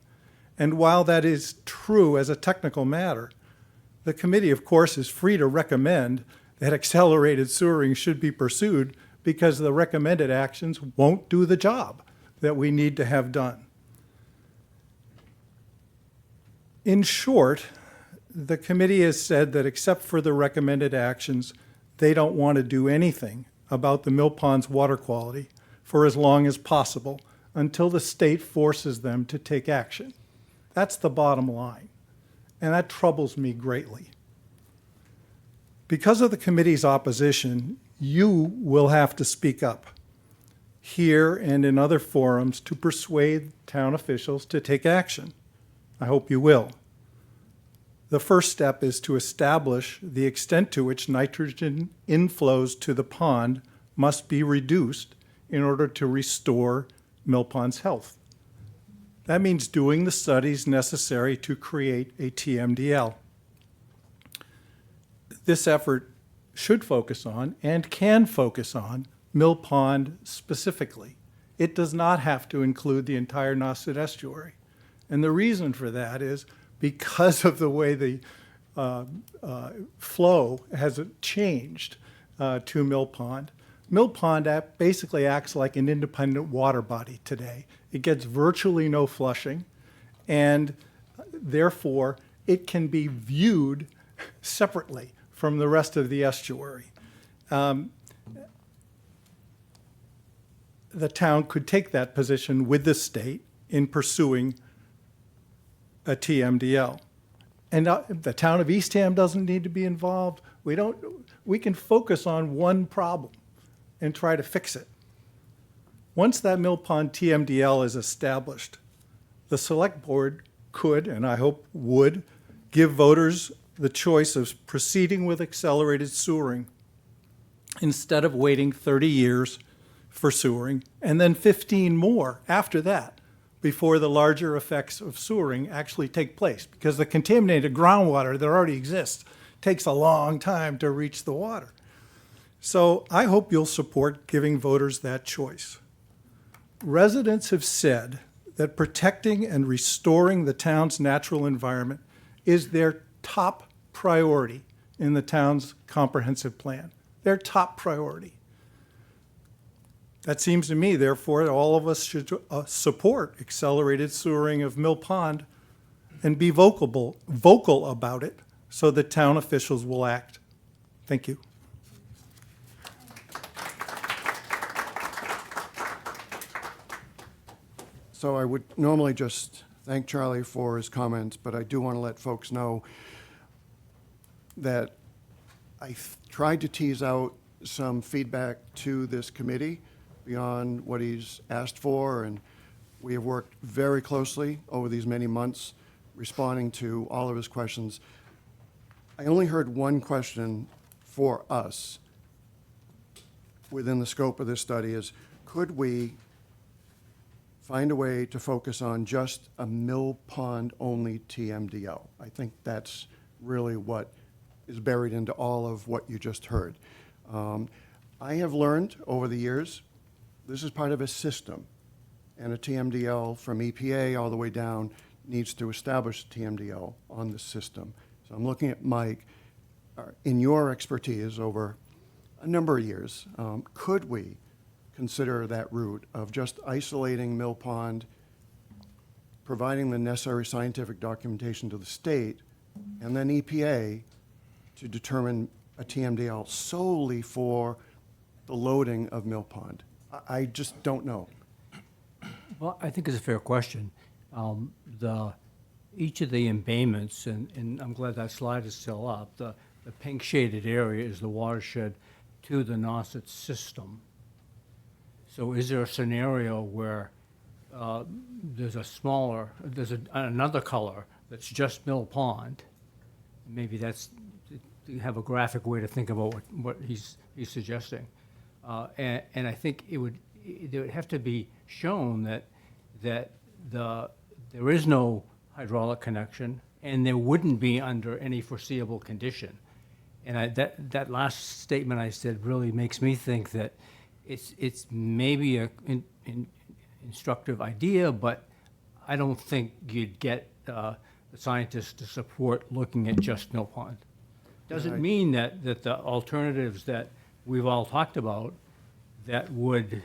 and while that is true as a technical matter, the committee, of course, is free to recommend that accelerated sewering should be pursued because the recommended actions won't do the job that we need to have done. In short, the committee has said that except for the recommended actions, they don't want to do anything about the Mill Pond's water quality for as long as possible until the state forces them to take action. That's the bottom line, and that troubles me greatly. Because of the committee's opposition, you will have to speak up here and in other forums to persuade town officials to take action. I hope you will. The first step is to establish the extent to which nitrogen inflows to the pond must be reduced in order to restore Mill Pond's health. That means doing the studies necessary to create a TMDL. This effort should focus on and can focus on Mill Pond specifically. It does not have to include the entire Nauset estuary. And the reason for that is because of the way the flow has changed to Mill Pond. Mill Pond basically acts like an independent water body today. It gets virtually no flushing, and therefore it can be viewed separately from the rest of the estuary. The town could take that position with the state in pursuing a TMDL. And the town of Eastham doesn't need to be involved. We can focus on one problem and try to fix it. Once that Mill Pond TMDL is established, the select board could, and I hope would, give voters the choice of proceeding with accelerated sewering instead of waiting 30 years for sewering and then 15 more after that before the larger effects of sewering actually take place, because the contaminated groundwater that already exists takes a long time to reach the water. So I hope you'll support giving voters that choice. Residents have said that protecting and restoring the town's natural environment is their top priority in the town's comprehensive plan. Their top priority. That seems to me, therefore, that all of us should support accelerated sewering of Mill Pond and be vocal about it so that town officials will act. Thank you. So I would normally just thank Charlie for his comments, but I do want to let folks know that I tried to tease out some feedback to this committee beyond what he's asked for, and we have worked very closely over these many months responding to all of his questions. I only heard one question for us within the scope of this study is, could we find a way to focus on just a Mill Pond only TMDL? I think that's really what is buried into all of what you just heard. I have learned over the years, this is part of a system, and a TMDL from EPA all the way down needs to establish TMDL on the system. So I'm looking at Mike, in your expertise over a number of years, could we consider that route of just isolating Mill Pond, providing the necessary scientific documentation to the state, and then EPA to determine a TMDL solely for the loading of Mill Pond? I just don't know. Well, I think it's a fair question. Each of the embayments, and I'm glad that slide is still up, the pink shaded area is the watershed to the Nauset system. So is there a scenario where there's another color that's just Mill Pond? Maybe that's, you have a graphic way to think about what he's suggesting. And I think it would have to be shown that there is no hydraulic connection, and there wouldn't be under any foreseeable condition. And that last statement I said really makes me think that it's maybe an instructive idea, but I don't think you'd get the scientists to support looking at just Mill Pond. Doesn't mean that the alternatives that we've all talked about that would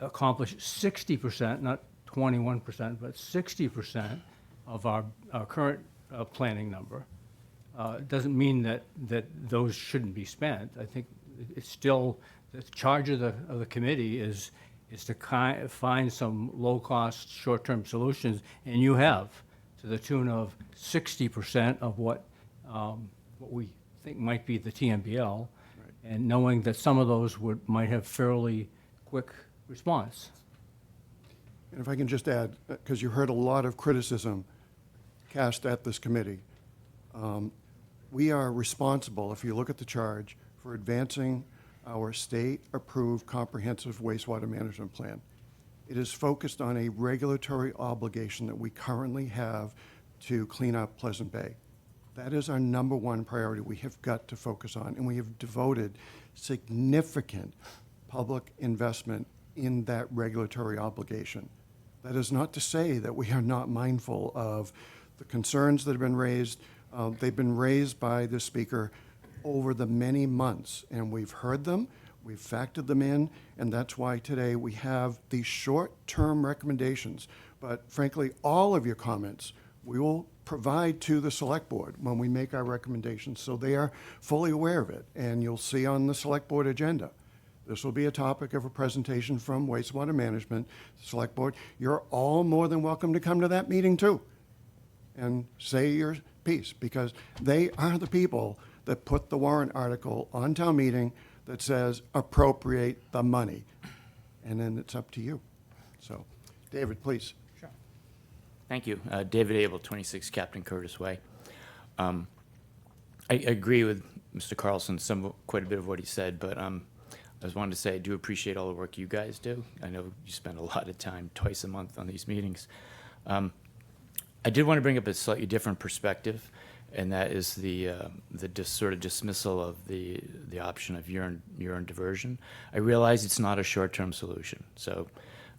accomplish 60%, not 21%, but 60% of our current planning number. Doesn't mean that those shouldn't be spent. I think it's still the charge of the committee is to find some low-cost, short-term solutions, and you have to the tune of 60% of what we think might be the TMDL, right. And knowing that some of those might have fairly quick response. And if I can just add, because you heard a lot of criticism cast at this committee, we are responsible, if you look at the charge, for advancing our state-approved comprehensive wastewater management plan. It is focused on a regulatory obligation that we currently have to clean up Pleasant Bay. That is our number one priority we have got to focus on, and we have devoted significant public investment in that regulatory obligation. That is not to say that we are not mindful of the concerns that have been raised. They've been raised by the speaker over the many months, and we've heard them, we've factored them in, and that's why today we have these short-term recommendations. But frankly, all of your comments we will provide to the select board when we make our recommendations, so they are fully aware of it. And you'll see on the select board agenda, this will be a topic of a presentation from Wastewater Management, Select Board. You're all more than welcome to come to that meeting too and say your piece, because they are the people that put the warrant article on town meeting that says appropriate the money. and then it's up to you. So, David, please. Thank you. David Abel, 26 Captain Curtis Way. I agree with Mr. Carlson, quite a bit of what he said, but I just wanted to say I do appreciate all the work you guys do. I know you spend a lot of time twice a month on these meetings. I did want to bring up a slightly different perspective, and that is the sort of dismissal of the option of urine diversion. I realize it's not a short-term solution, so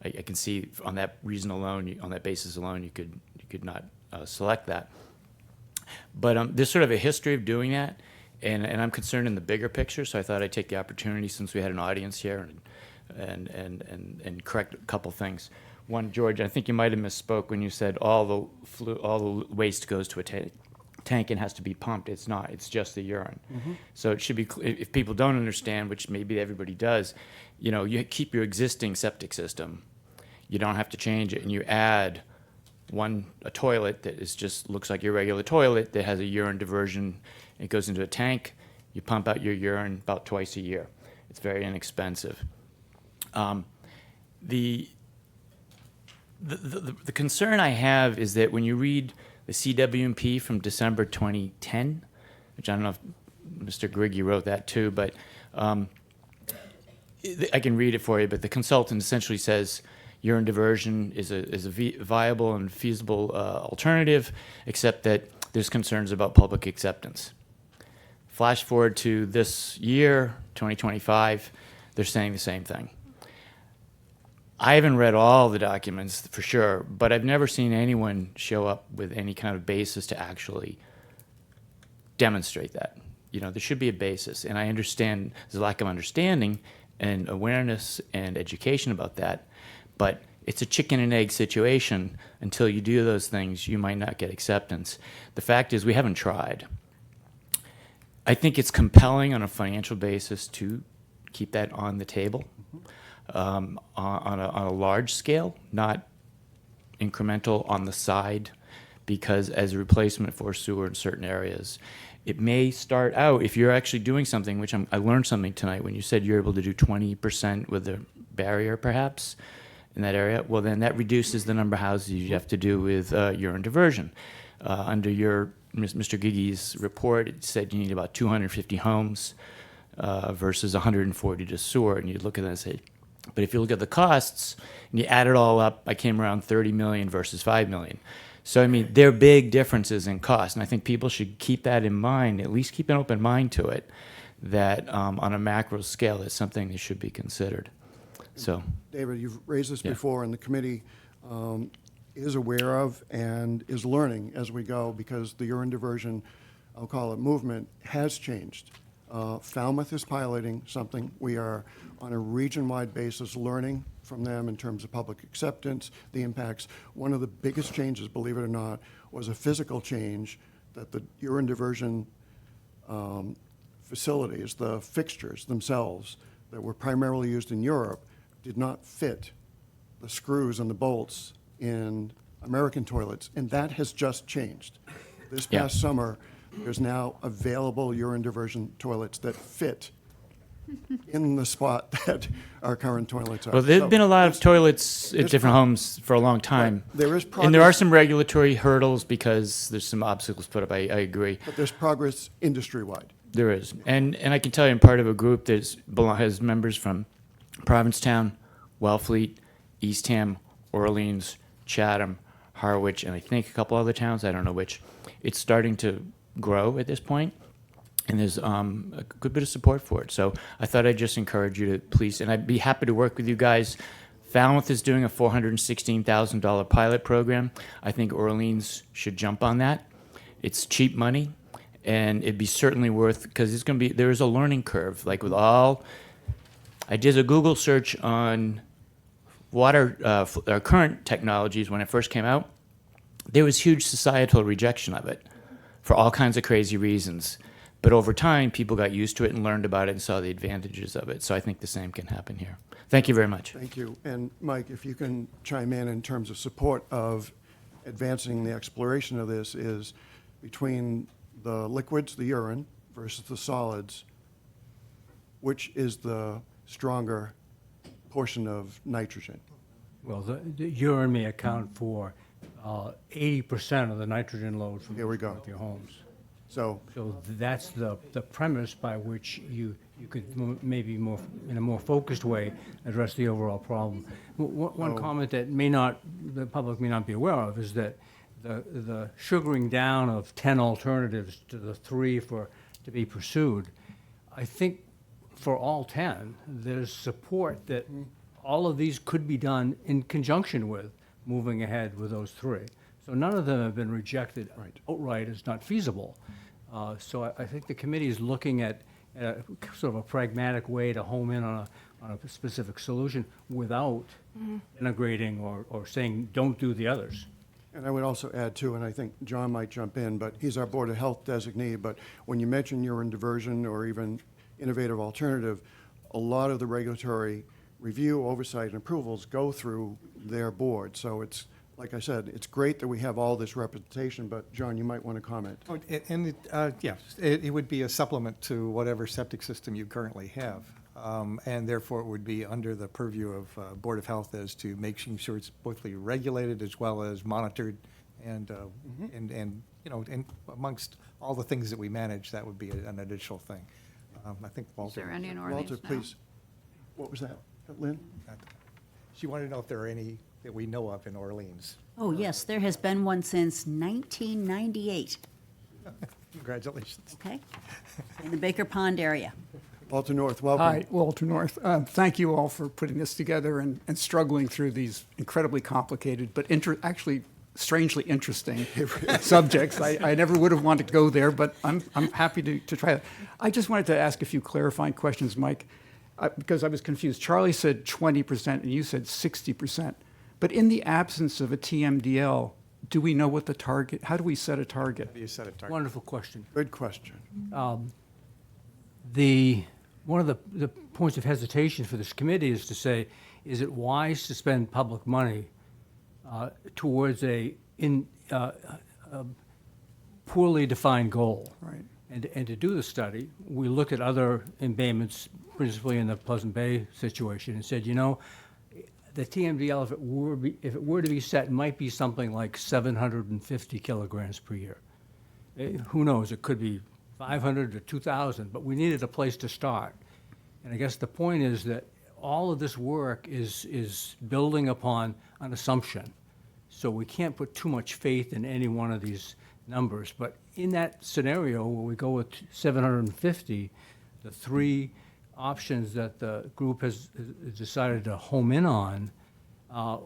I can see on that reason alone, on that basis alone, you could not select that. But there's sort of a history of doing that, and I'm concerned in the bigger picture. So I thought I'd take the opportunity, since we had an audience here, and correct a couple things. One, George, I think you might have misspoke when you said all the waste goes to a tank and has to be pumped. It's not. It's just the urine. Mm-hmm. So it should be. If people don't understand, which maybe everybody does, you keep your existing septic system. You don't have to change it, and you add a toilet that looks like your regular toilet that has a urine diversion. It goes into a tank. You pump out your urine about twice a year. It's very inexpensive. The concern I have is that when you read the CWMP from December 2010, which I don't know if Mr. Griggy wrote that too, but I can read it for you. But the consultant essentially says urine diversion is a viable and feasible alternative, except that there's concerns about public acceptance. Flash forward to this year, 2025, they're saying the same thing. I haven't read all the documents for sure, but I've never seen anyone show up with any kind of basis to actually demonstrate that. There should be a basis, and I understand there's a lack of understanding and awareness and education about that, but it's a chicken and egg situation. Until you do those things, you might not get acceptance. The fact is, we haven't tried. I think it's compelling on a financial basis to keep that on the table. On a large scale, not incremental on the side, because as a replacement for sewer in certain areas, it may start out, if you're actually doing something, which I learned something tonight when you said you're able to do 20% with a barrier perhaps in that area, well then that reduces the number of houses you have to do with urine diversion. Under Mr. Giggy's report, it said you need about 250 homes versus 140 to sewer, and you look at that and say, but if you look at the costs and you add it all up, I came around 30 million versus 5 million. So, I mean, there are big differences in cost, and I think people should keep that in mind, at least keep an open mind to it, that on a macro scale, it's something that should be considered. So, David, you've raised this Yeah. before, and the committee is aware of and is learning as we go, because the urine diversion, I'll call it movement, has changed. Falmouth is piloting something. We are on a region-wide basis learning from them in terms of public acceptance, the impacts. One of the biggest changes, believe it or not, was a physical change that the urine diversion facilities, the fixtures themselves that were primarily used in Europe, did not fit the screws and the bolts in American toilets, and that has just changed. This Yeah. past summer, there's now available urine diversion toilets that fit in the spot that our current toilets are. well, there So have been a lot of there's- toilets at there's different pro- homes for a long time. There is And there are progress. some regulatory hurdles because there's some obstacles put up. I agree. But there's progress industry-wide. There is. And I can tell you I'm part of a group that has members from Provincetown, Wellfleet, Eastham, Orleans, Chatham, Harwich, and I think a couple other towns. I don't know which. It's starting to grow at this point, and there's a good bit of support for it. So I thought I'd just encourage you to please, and I'd be happy to work with you guys. Falmouth is doing a $416,000 pilot program. I think Orleans should jump on that. It's cheap money, and it'd be certainly worth, because it's going to be, there is a learning curve. Like with all, I did a Google search on water, current technologies when it first came out. There was huge societal rejection of it for all kinds of crazy reasons. But over time, people got used to it and learned about it and saw the advantages of it. So I think the same can happen here. Thank you very much. Thank you. And Mike, if you can chime in terms of support of advancing the exploration of this, is between the liquids, the urine, versus the solids, which is the stronger portion of nitrogen. Well, the urine may account for 80% of the nitrogen load from Here we go. your homes. So, So that's the premise by which you could maybe more, in a more focused way, address the overall problem. One Oh. comment that the public may not be aware of is that the sugaring down of 10 alternatives to the 3 to be pursued, I think for all 10, there's support that all of these could be done in conjunction with moving ahead with those 3. So none of them have been rejected outright as not feasible. So I think the committee is looking at a sort of a pragmatic way to home in on a specific solution without integrating or saying, don't do the others. and I would also add too, and I think John might jump in, but he's our Board of Health designee, but when you mention urine diversion or even innovative alternative, a lot of the regulatory review, oversight, and approvals go through their board. So it's, like I said, it's great that we have all this representation, but John, you might want to comment. Oh, and it would be a supplement to whatever septic system you currently have. And therefore, it would be under the purview of Board of Health as to making sure it's both regulated as well as monitored. And, and amongst all the things that we manage, that would be an additional thing. I think Walter. Is there any in Orleans Walter, now? please. What was that, Lynn? She wanted to know if there are any that we know of in Orleans. Oh, yes, there has been one since 1998, Congratulations. okay? In the Baker Pond area. Walter North, welcome. Hi, Walter North. Thank you all for putting this together and struggling through these incredibly complicated, but actually strangely interesting subjects. I never would have wanted to go there, but I'm happy to try that. I just wanted to ask a few clarifying questions, Mike, because I was confused. Charlie said 20% and you said 60%. But in the absence of a TMDL, do we know what the target, how do we set a target? You said it, Wonderful question. Good question. One of the points of hesitation for this committee is to say, is it wise to spend public money towards a poorly defined goal? Right. And to do the study, we looked at other embayments, principally in the Pleasant Bay situation, and said, the TMDL, if it were to be set, might be something like 750 kilograms per year. Who knows? It could be 500 or 2,000, but we needed a place to start. And I guess the point is that all of this work is building upon an assumption. So we can't put too much faith in any one of these numbers. But in that scenario where we go with 750, the 3 options that the group has decided to home in on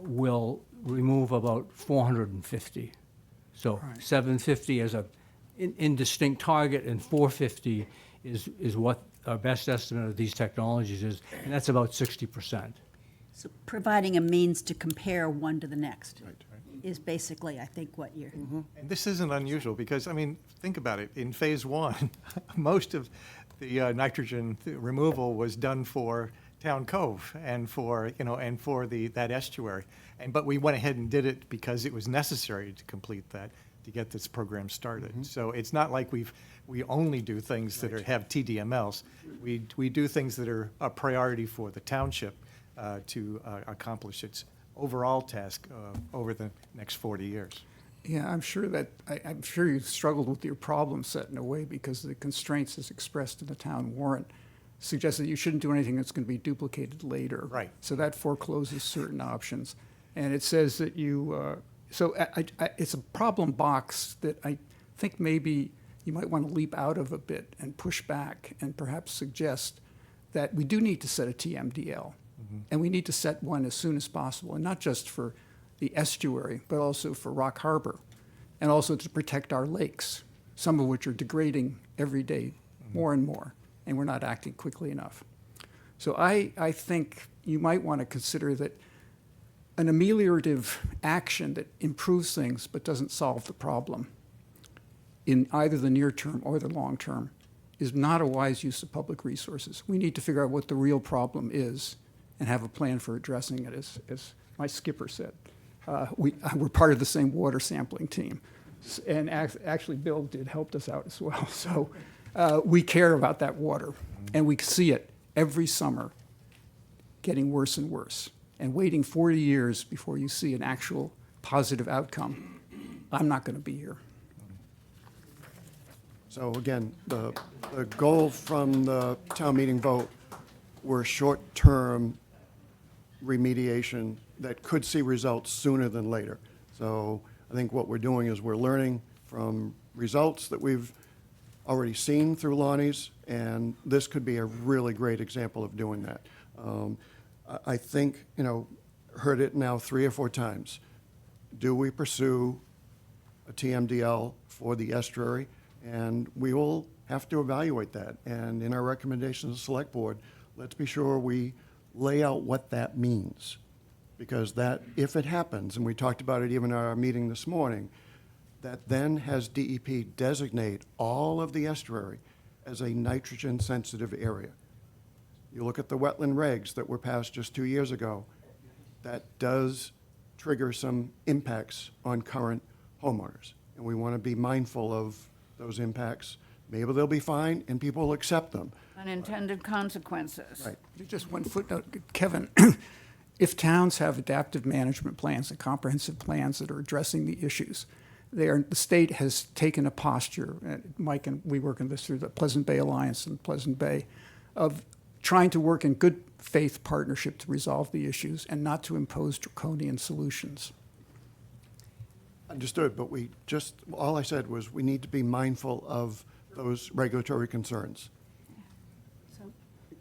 will remove about 450. So 750 as a indistinct target, and 450 is what our best estimate of these technologies is, and that's about 60%. So providing a means to compare one to the next is basically, I think, what you're. And this isn't unusual because, think about it. In phase 1, most of the nitrogen removal was done for Town Cove and for that estuary. But we went ahead and did it because it was necessary to complete that, to get this program started. So it's not like we only do things that have TDMLs. We do things that are a priority for the township to accomplish its overall task over the next 40 years. Yeah, I'm sure you've struggled with your problem set in a way because the constraints as expressed in the town warrant suggest that you shouldn't do anything that's going to be duplicated later. Right. So that forecloses certain options. And it says that it's a problem box that I think maybe you might want to leap out of a bit and push back and perhaps suggest that we do need to set a TMDL. And we need to set one as soon as possible, and not just for the estuary, but also for Rock Harbor, and also to protect our lakes, some of which are degrading every day more and more, and we're not acting quickly enough. So I think you might want to consider that an ameliorative action that improves things but doesn't solve the problem in either the near term or the long term is not a wise use of public resources. We need to figure out what the real problem is and have a plan for addressing it, as my skipper said. We're part of the same water sampling team. And actually, Bill helped us out as well. So we care about that water, and we see it every summer getting worse and worse. And waiting 40 years before you see an actual positive outcome, I'm not going to be here. So again, the goal from the town meeting vote were short-term remediation that could see results sooner than later. So I think what we're doing is we're learning from results that we've already seen through Lonnie's, and this could be a really great example of doing that. I think, heard it now 3 or 4 times. Do we pursue a TMDL for the estuary? And we will have to evaluate that. And in our recommendation to the select board, let's be sure we lay out what that means. Because that, if it happens, and we talked about it even at our meeting this morning, that then has DEP designate all of the estuary as a nitrogen-sensitive area. You look at the wetland regs that were passed just 2 years ago, that does trigger some impacts on current homeowners. And we want to be mindful of those impacts. Maybe they'll be fine and people will accept them. Unintended consequences. Right. Just one footnote, Kevin. If towns have adaptive management plans and comprehensive plans that are addressing the issues, the state has taken a posture, and Mike and we work on this through the Pleasant Bay Alliance and Pleasant Bay, of trying to work in good faith partnership to resolve the issues and not to impose draconian solutions. Understood, but all I said was we need to be mindful of those regulatory concerns.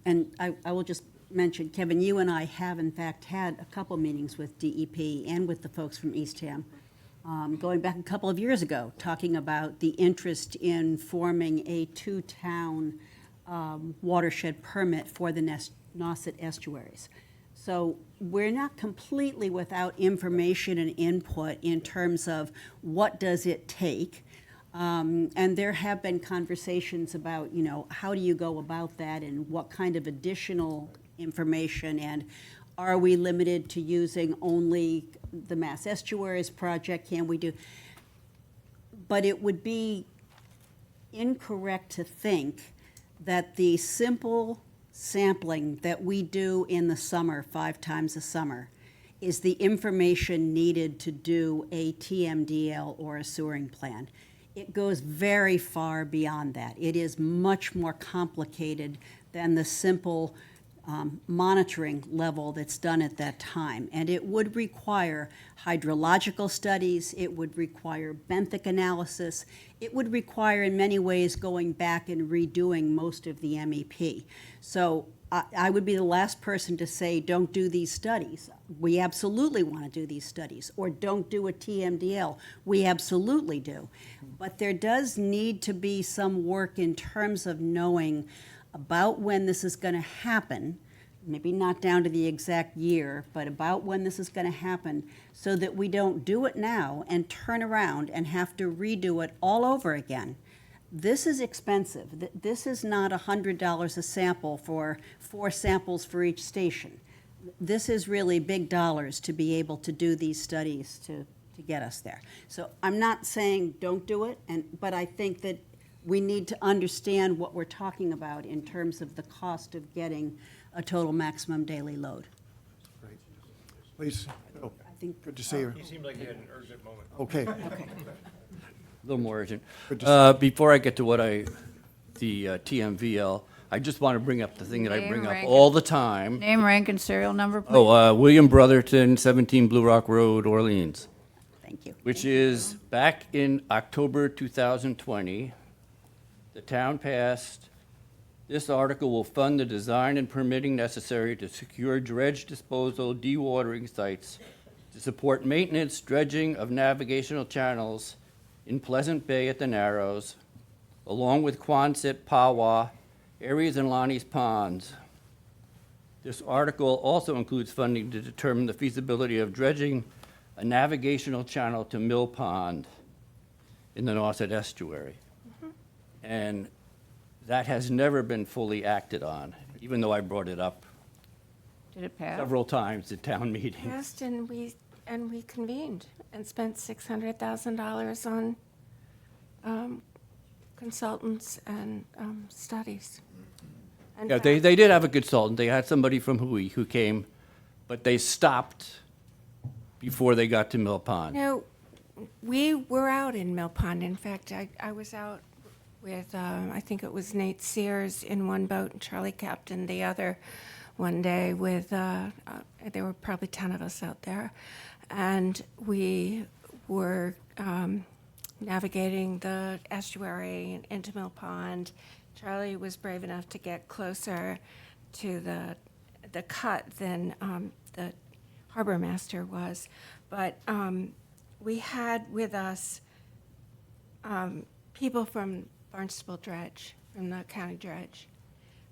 And I will just mention, Kevin, you and I have in fact had a couple meetings with DEP and with the folks from Eastham, going back a couple of years ago, talking about the interest in forming a 2-town watershed permit for the Nauset estuaries. So we're not completely without information and input in terms of what does it take. And there have been conversations about, how do you go about that and what kind of additional information, and are we limited to using only the Mass Estuaries project? Can we do? But it would be incorrect to think that the simple sampling that we do in the summer, 5 times a summer, is the information needed to do a TMDL or a sewering plan. It goes very far beyond that. It is much more complicated than the simple monitoring level that's done at that time. And it would require hydrological studies, it would require benthic analysis, it would require in many ways going back and redoing most of the MEP. So I would be the last person to say don't do these studies. We absolutely want to do these studies. Or don't do a TMDL. We absolutely do. But there does need to be some work in terms of knowing about when this is going to happen, maybe not down to the exact year, but about when this is going to happen, so that we don't do it now and turn around and have to redo it all over again. This is expensive. This is not $100 a sample for 4 samples for each station. This is really big dollars to be able to do these studies to get us there. So I'm not saying don't do it, but I think that we need to understand what we're talking about in terms of the cost of getting a total maximum daily load. Great. Please, Bill. I think, good to see you. He seemed like he had an urgent moment. Okay. okay. A little more urgent. Good to Before I get to the TMVL, I just want to bring up the thing that I Name, bring up rank, all the time. Name, rank, and serial number, please. William Brotherton, 17 Blue Rock Road, Orleans. Thank you. Which is back in October 2020, the town passed, this article will fund the design and permitting necessary to secure dredge disposal dewatering sites to support maintenance, dredging of navigational channels in Pleasant Bay at the Narrows, along with Quonset, Pawa, Aries and Lonnie's ponds. This article also includes funding to determine the feasibility of dredging a navigational channel to Mill Pond in the Nauset Estuary. And that has never been fully acted on, even though I brought it up Did it pass? several times at town meetings. Passed and we convened and spent $600,000 on consultants and studies. Yeah, they did have a consultant. They had somebody from Hui who came, but they stopped before they got to Mill Pond. No, we were out in Mill Pond. In fact, I was out with, I think it was Nate Sears in one boat and Charlie Captain the other one day with, there were probably 10 of us out there. And we were navigating the estuary into Mill Pond. Charlie was brave enough to get closer to the cut than the harbor master was. But we had with us people from Barnstable Dredge, from the county dredge.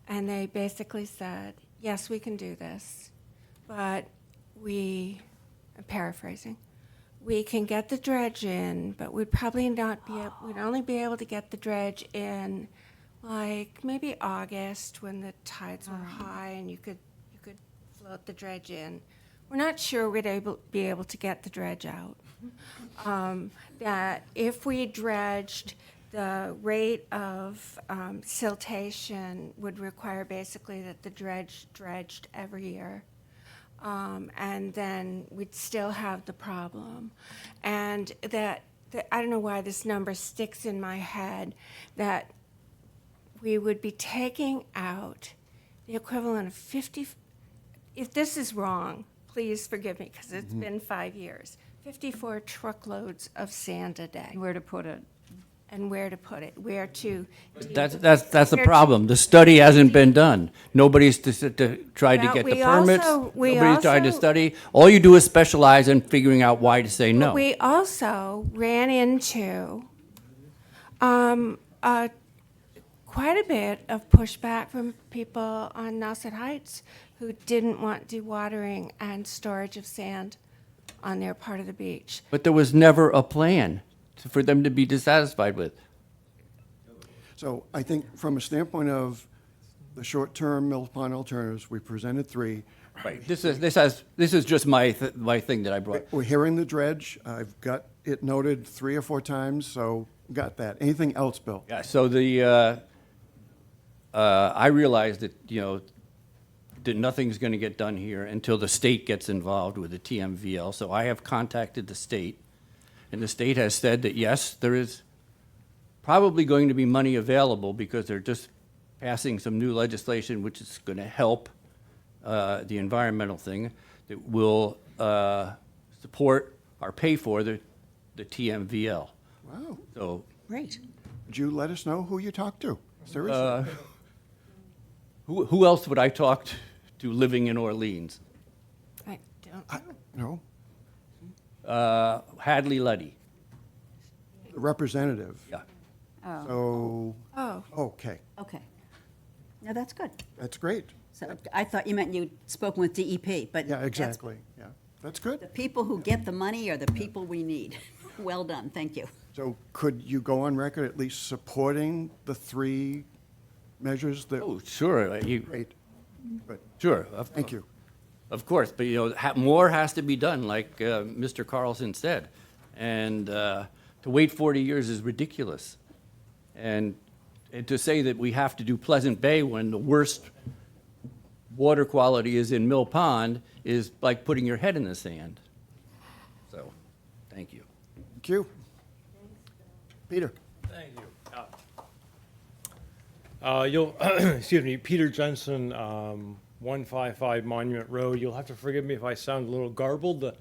And they basically said, yes, we can do this, but I'm paraphrasing, we can get the dredge in, but we'd probably not be, we'd only be able to get the dredge in like maybe August when the tides were high and you could float the dredge in. We're not sure we'd be able to get the dredge out. That if we dredged, the rate of siltation would require basically that the dredge dredged every year. And then we'd still have the problem. And that I don't know why this number sticks in my head, that we would be taking out the equivalent of 50, if this is wrong, please forgive me, because it's been 5 years, 54 truckloads of sand a day. Where to put it? And where to put it, where to. That's the problem. The study hasn't been done. Nobody's tried to Well, get the we permits. also- we Nobody's tried to also- study. All you do is specialize in figuring out why to say no. We also ran into quite a bit of pushback from people on Nauset Heights who didn't want dewatering and storage of sand on their part of the beach. But there was never a plan for them to be dissatisfied with. So I think from a standpoint of the short-term Mill Pond alternatives, we presented 3. Right. This is just my thing that I brought. We're hearing the dredge. I've got it noted 3 or 4 times, so got that. Anything else, Bill? Yeah. So I realized that that nothing's going to get done here until the state gets involved with the TMVL. So I have contacted the state, and the state has said that yes, there is probably going to be money available because they're just passing some new legislation which is going to help the environmental thing that will support or pay for the TMVL. Wow. So Great. Would you let us know who you talked to? Seriously? who else would I talk to living in Orleans? I don't know. No. Hadley Luddy. The representative. Yeah. So, Oh. okay, Okay. No, that's good. that's great. So I thought you meant you'd spoken with DEP, but Yeah, that's- exactly, yeah. That's good. the people who get the money are the people we need. Well done, thank you. So could you go on record at least supporting the 3 measures that? Oh, sure. Great. Good. Sure. Thank you. Of course, but more has to be done, like Mr. Carlson said. And to wait 40 years is ridiculous. And to say that we have to do Pleasant Bay when the worst water quality is in Mill Pond is like putting your head in the sand. So, thank you. Thank you. Peter? Thank you. You'll, excuse me, Peter Jensen, 155 Monument Road. You'll have to forgive me if I sound a little garbled. The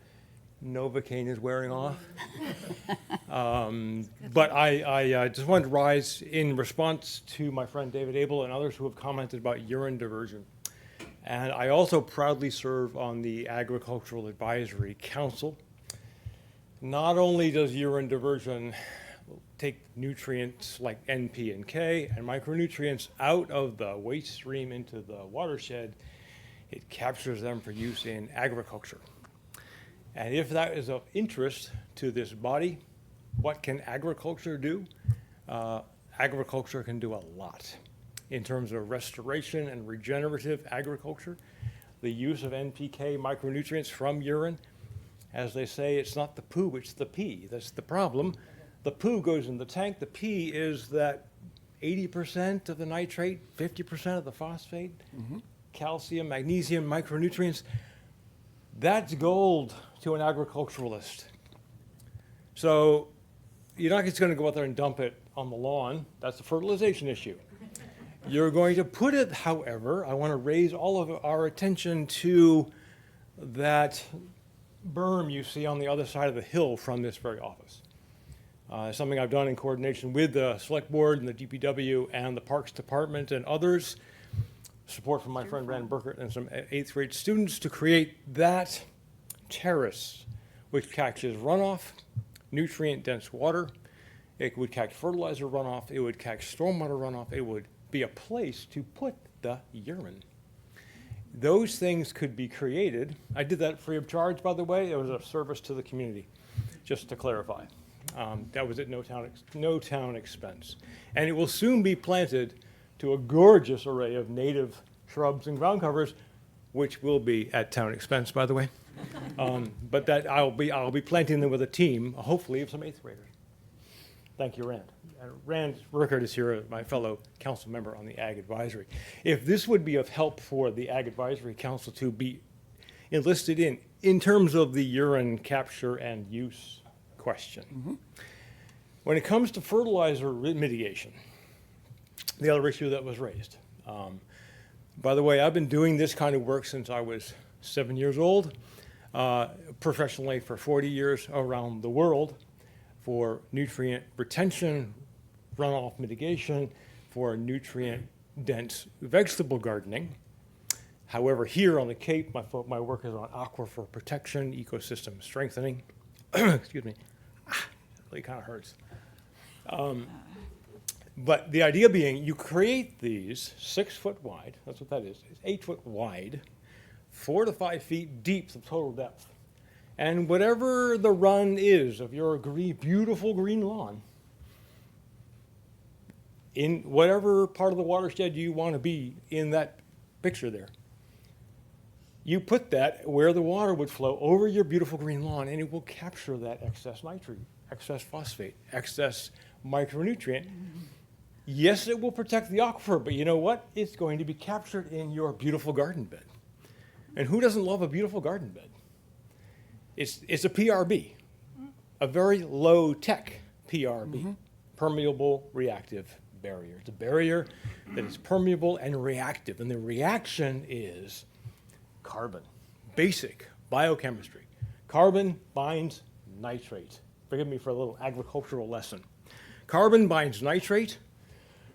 Novocaine is wearing off. But I just wanted to rise in response to my friend David Abel and others who have commented about urine diversion. And I also proudly serve on the Agricultural Advisory Council. Not only does urine diversion take nutrients like N, P, and K and micronutrients out of the waste stream into the watershed, it captures them for use in agriculture. And if that is of interest to this body, what can agriculture do? Agriculture can do a lot in terms of restoration and regenerative agriculture. The use of NPK micronutrients from urine, as they say, it's not the poo, it's the pee. That's the problem. The poo goes in the tank. The pee is that 80% of the nitrate, 50% of the phosphate, calcium, magnesium, micronutrients. That's gold to an agriculturalist. So you're not just going to go out there and dump it on the lawn. That's a fertilization issue. You're going to put it, however, I want to raise all of our attention to that berm you see on the other side of the hill from this very office. Something I've done in coordination with the Select Board and the DPW and the Parks Department and others, support from my friend Brandon Burkert and some 8th grade students to create that terrace which catches runoff, nutrient-dense water. It would catch fertilizer runoff. It would catch stormwater runoff. It would be a place to put the urine. Those things could be created. I did that free of charge, by the way. It was a service to the community, just to clarify. That was at no town expense. And it will soon be planted to a gorgeous array of native shrubs and ground covers, which will be at town expense, by the way. But that I'll be planting them with a team, hopefully of some 8th graders. Thank you, Rand. Rand Rickard is here, my fellow council member on the Ag Advisory. If this would be of help for the Ag Advisory Council to be enlisted in terms of the urine capture and use question. When it comes to fertilizer mitigation, the other issue that was raised. By the way, I've been doing this kind of work since I was 7 years old, professionally for 40 years around the world, for nutrient retention, runoff mitigation, for nutrient-dense vegetable gardening. However, here on the Cape, my work is on aquifer protection, ecosystem strengthening. Excuse me. It really kind of hurts. But the idea being, you create these 6 foot wide, that's what that is, it's 8 foot wide, 4 to 5 feet deep, the total depth. And whatever the run is of your beautiful green lawn, in whatever part of the watershed you want to be in that picture there, you put that where the water would flow over your beautiful green lawn, and it will capture that excess nitrate, excess phosphate, excess micronutrient. Yes, it will protect the aquifer, but you know what? It's going to be captured in your beautiful garden bed. And who doesn't love a beautiful garden bed? It's a PRB, a very low-tech PRB, permeable reactive barrier. It's a barrier that is permeable and reactive, and the reaction is carbon, basic biochemistry. Carbon binds nitrate. Forgive me for a little agricultural lesson. Carbon binds nitrate.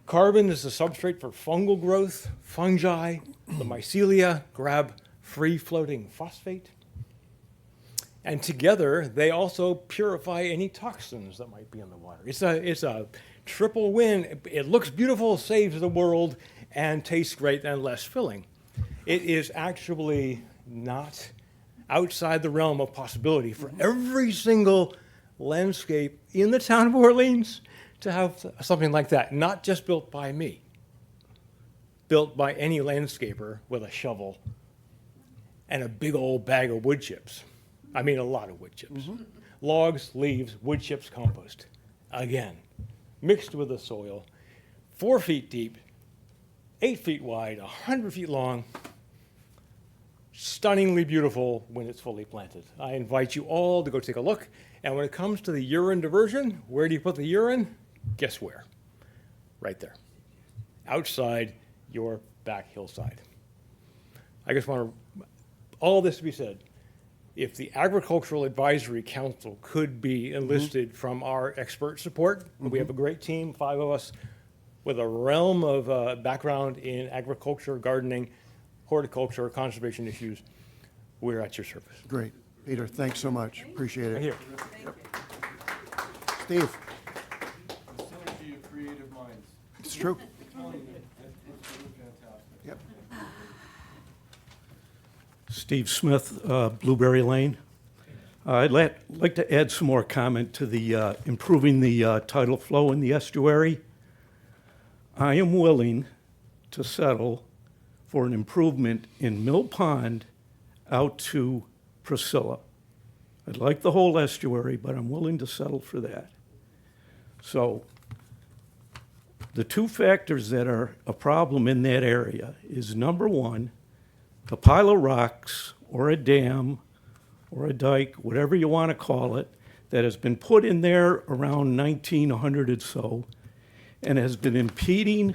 Carbon is the substrate for fungal growth. Fungi, the mycelia, grab free-floating phosphate. And together, they also purify any toxins that might be in the water. It's a triple win. It looks beautiful, saves the world, and tastes great and less filling. It is actually not outside the realm of possibility for every single landscape in the town of Orleans to have something like that, not just built by me, built by any landscaper with a shovel and a big old bag of wood chips. I mean, a lot of wood chips. Logs, leaves, wood chips, compost. Again, mixed with the soil, 4 feet deep, 8 feet wide, 100 feet long, stunningly beautiful when it's fully planted. I invite you all to go take a look. And when it comes to the urine diversion, where do you put the urine? Guess where? Right there. Outside your back hillside. I just want all this to be said. If the Agricultural Advisory Council could be enlisted from our expert support, we have a great team, 5 of us, with a realm of background in agriculture, gardening, horticulture, conservation issues, we're at your service. Great. Peter, thanks so much. Appreciate it. Right here. Steve, Synergy of creative minds. it's true. Yep. Steve Smith, Blueberry Lane. I'd like to add some more comment to the improving the tidal flow in the estuary. I am willing to settle for an improvement in Mill Pond out to Priscilla. I'd like the whole estuary, but I'm willing to settle for that. So The two factors that are a problem in that area is, number one, the pile of rocks or a dam or a dike, whatever you want to call it, that has been put in there around 1900 or so and has been impeding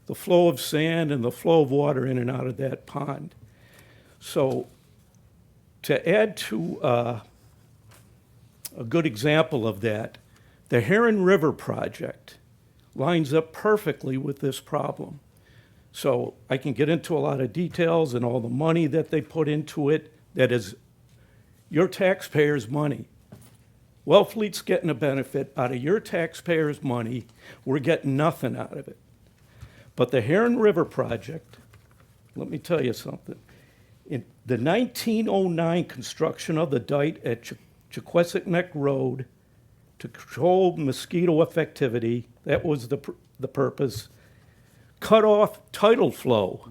the flow of sand and the flow of water in and out of that pond. So to add to a good example of that, the Heron River project lines up perfectly with this problem. So I can get into a lot of details and all the money that they put into it. That is your taxpayers' money. Wellfleet's getting a benefit out of your taxpayers' money. We're getting nothing out of it. But the Heron River project, let me tell you something. In the 1909 construction of the dike at Chequesset Neck Road to control mosquito effectivity, that was the purpose, cut off tidal flow.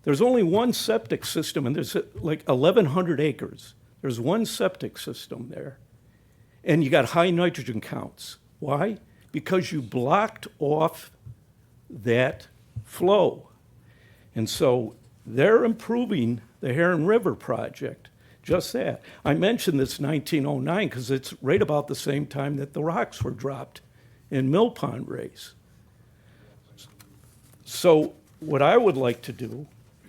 There's only one septic system, and there's like 1,100 acres. There's one septic system there, and you got high nitrogen counts. Why? Because you blocked off that flow. And so they're improving the Heron River project, just that. I mentioned this 1909 because it's right about the same time that the rocks were dropped in Mill Pond Race. So what I would like to do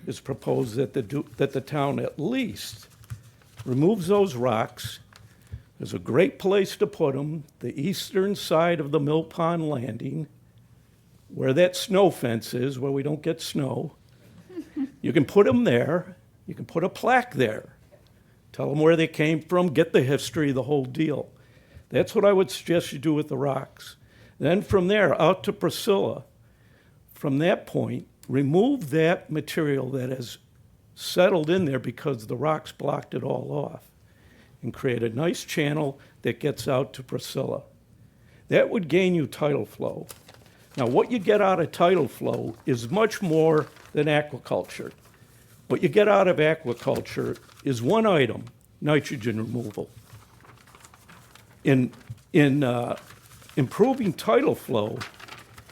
is propose that the town at least removes those rocks. There's a great place to put them, the eastern side of the Mill Pond landing, where that snow fence is, where we don't get snow. You can put them there. You can put a plaque there. Tell them where they came from, get the history, the whole deal. That's what I would suggest you do with the rocks. Then from there, out to Priscilla. From that point, remove that material that has settled in there because the rocks blocked it all off, and create a nice channel that gets out to Priscilla. That would gain you tidal flow. Now, what you get out of tidal flow is much more than aquaculture. What you get out of aquaculture is one item, nitrogen removal. In improving tidal flow,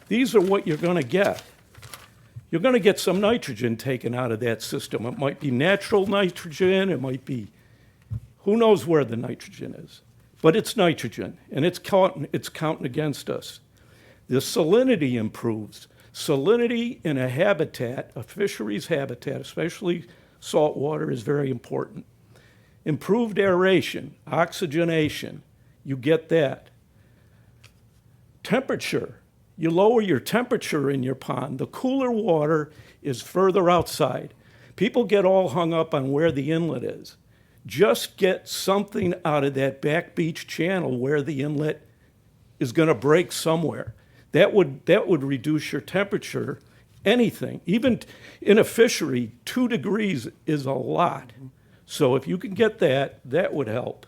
these are what you're going to get. You're going to get some nitrogen taken out of that system. It might be natural nitrogen, it might be, who knows where the nitrogen is. But it's nitrogen, and it's counting against us. The salinity improves. Salinity in a habitat, a fisheries habitat, especially saltwater, is very important. Improved aeration, oxygenation, you get that. Temperature, you lower your temperature in your pond. The cooler water is further outside. People get all hung up on where the inlet is. Just get something out of that back beach channel where the inlet is going to break somewhere. That would reduce your temperature, anything. Even in a fishery, 2 degrees is a lot. So if you can get that, that would help.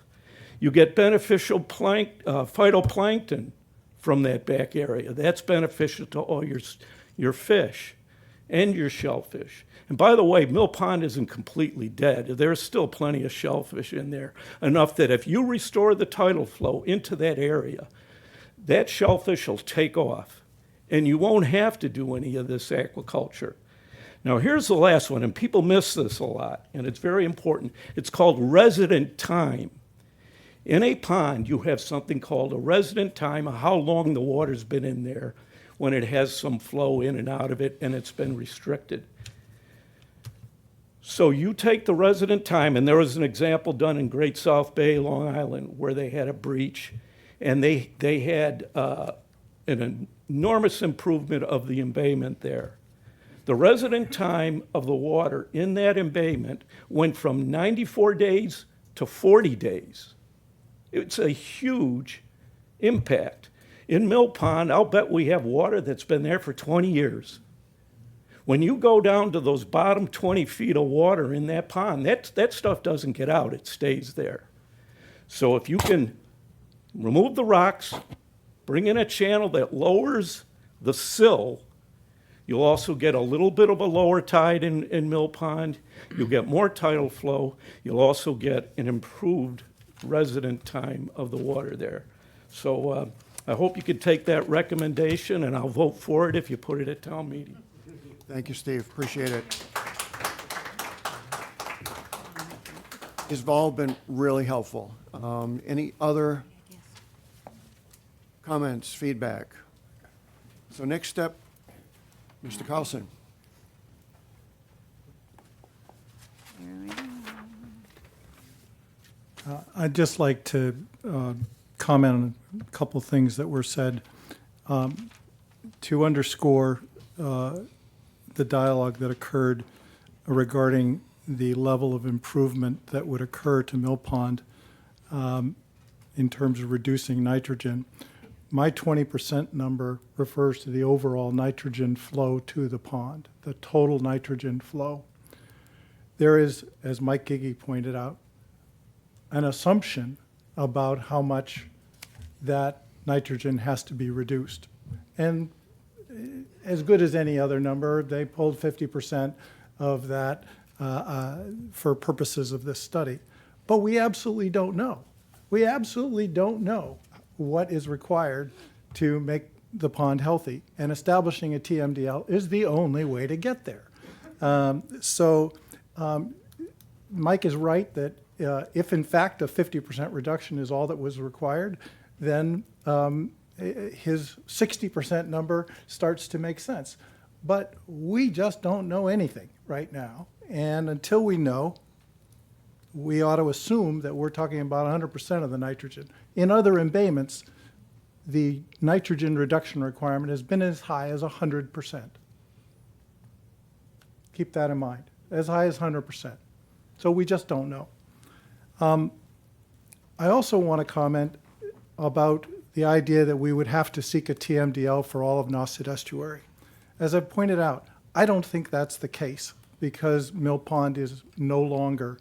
You get beneficial phytoplankton from that back area. That's beneficial to all your fish and your shellfish. And by the way, Mill Pond isn't completely dead. There's still plenty of shellfish in there, enough that if you restore the tidal flow into that area, that shellfish will take off, and you won't have to do any of this aquaculture. Now, here's the last one, and people miss this a lot, and it's very important. It's called resident time. In a pond, you have something called a resident time, of how long the water's been in there when it has some flow in and out of it, and it's been restricted. So you take the resident time, and there was an example done in Great South Bay, Long Island, where they had a breach, and they had an enormous improvement of the embayment there. The resident time of the water in that embayment went from 94 days to 40 days. It's a huge impact. In Mill Pond, I'll bet we have water that's been there for 20 years. When you go down to those bottom 20 feet of water in that pond, that stuff doesn't get out, it stays there. So if you can remove the rocks, bring in a channel that lowers the sill, you'll also get a little bit of a lower tide in Mill Pond. You'll get more tidal flow. You'll also get an improved resident time of the water there. So I hope you could take that recommendation, and I'll vote for it if you put it at town meeting. Thank you, Steve. Appreciate it. These have all been really helpful. Any other comments, feedback? So next step, Mr. Carlson. I'd just like to comment on a couple things that were said to underscore the dialogue that occurred regarding the level of improvement that would occur to Mill Pond in terms of reducing nitrogen. My 20% number refers to the overall nitrogen flow to the pond, the total nitrogen flow. There is, as Mike Giggy pointed out, an assumption about how much that nitrogen has to be reduced. And as good as any other number, they pulled 50% of that for purposes of this study. But we absolutely don't know. We absolutely don't know what is required to make the pond healthy. And establishing a TMDL is the only way to get there. Mike is right that if in fact a 50% reduction is all that was required, then his 60% number starts to make sense. But we just don't know anything right now. And until we know, we ought to assume that we're talking about 100% of the nitrogen. In other embayments, the nitrogen reduction requirement has been as high as 100%. Keep that in mind, as high as 100%. So we just don't know. I also want to comment about the idea that we would have to seek a TMDL for all of Nauset Estuary. As I've pointed out, I don't think that's the case because Mill Pond is no longer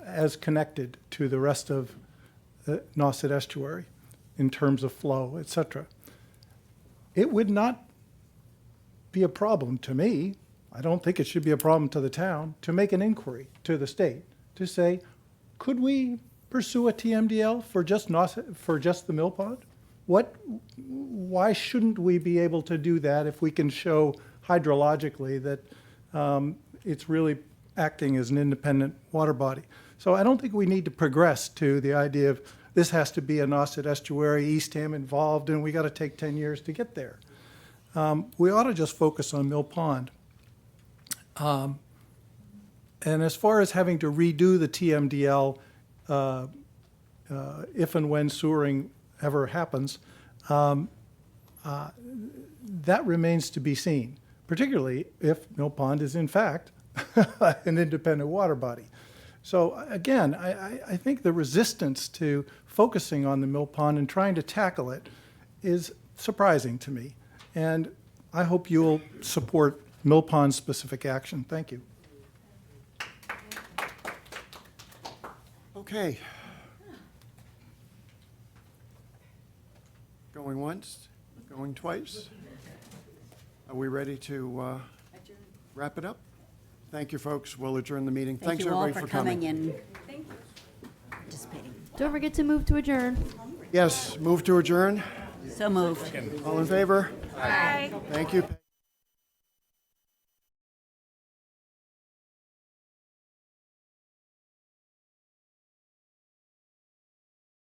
as connected to the rest of the Nauset Estuary in terms of flow, et cetera. It would not be a problem to me, I don't think it should be a problem to the town, to make an inquiry to the state to say, could we pursue a TMDL for just the Mill Pond? Why shouldn't we be able to do that if we can show hydrologically that it's really acting as an independent water body? So I don't think we need to progress to the idea of this has to be a Nauset Estuary, Eastham involved, and we got to take 10 years to get there. We ought to just focus on Mill Pond. And as far as having to redo the TMDL if and when sewering ever happens, that remains to be seen, particularly if Mill Pond is in fact an independent water body. So again, I think the resistance to focusing on the Mill Pond and trying to tackle it is surprising to me. And I hope you'll support Mill Pond specific action. Thank you. Okay. Going once, going twice. Are we ready to wrap it up? Thank you, folks. We'll adjourn the meeting. Thanks, you all everybody, for for coming. and participating. Don't forget to move to adjourn. Yes, move to adjourn. So moved. All in favor? Aye. Thank you.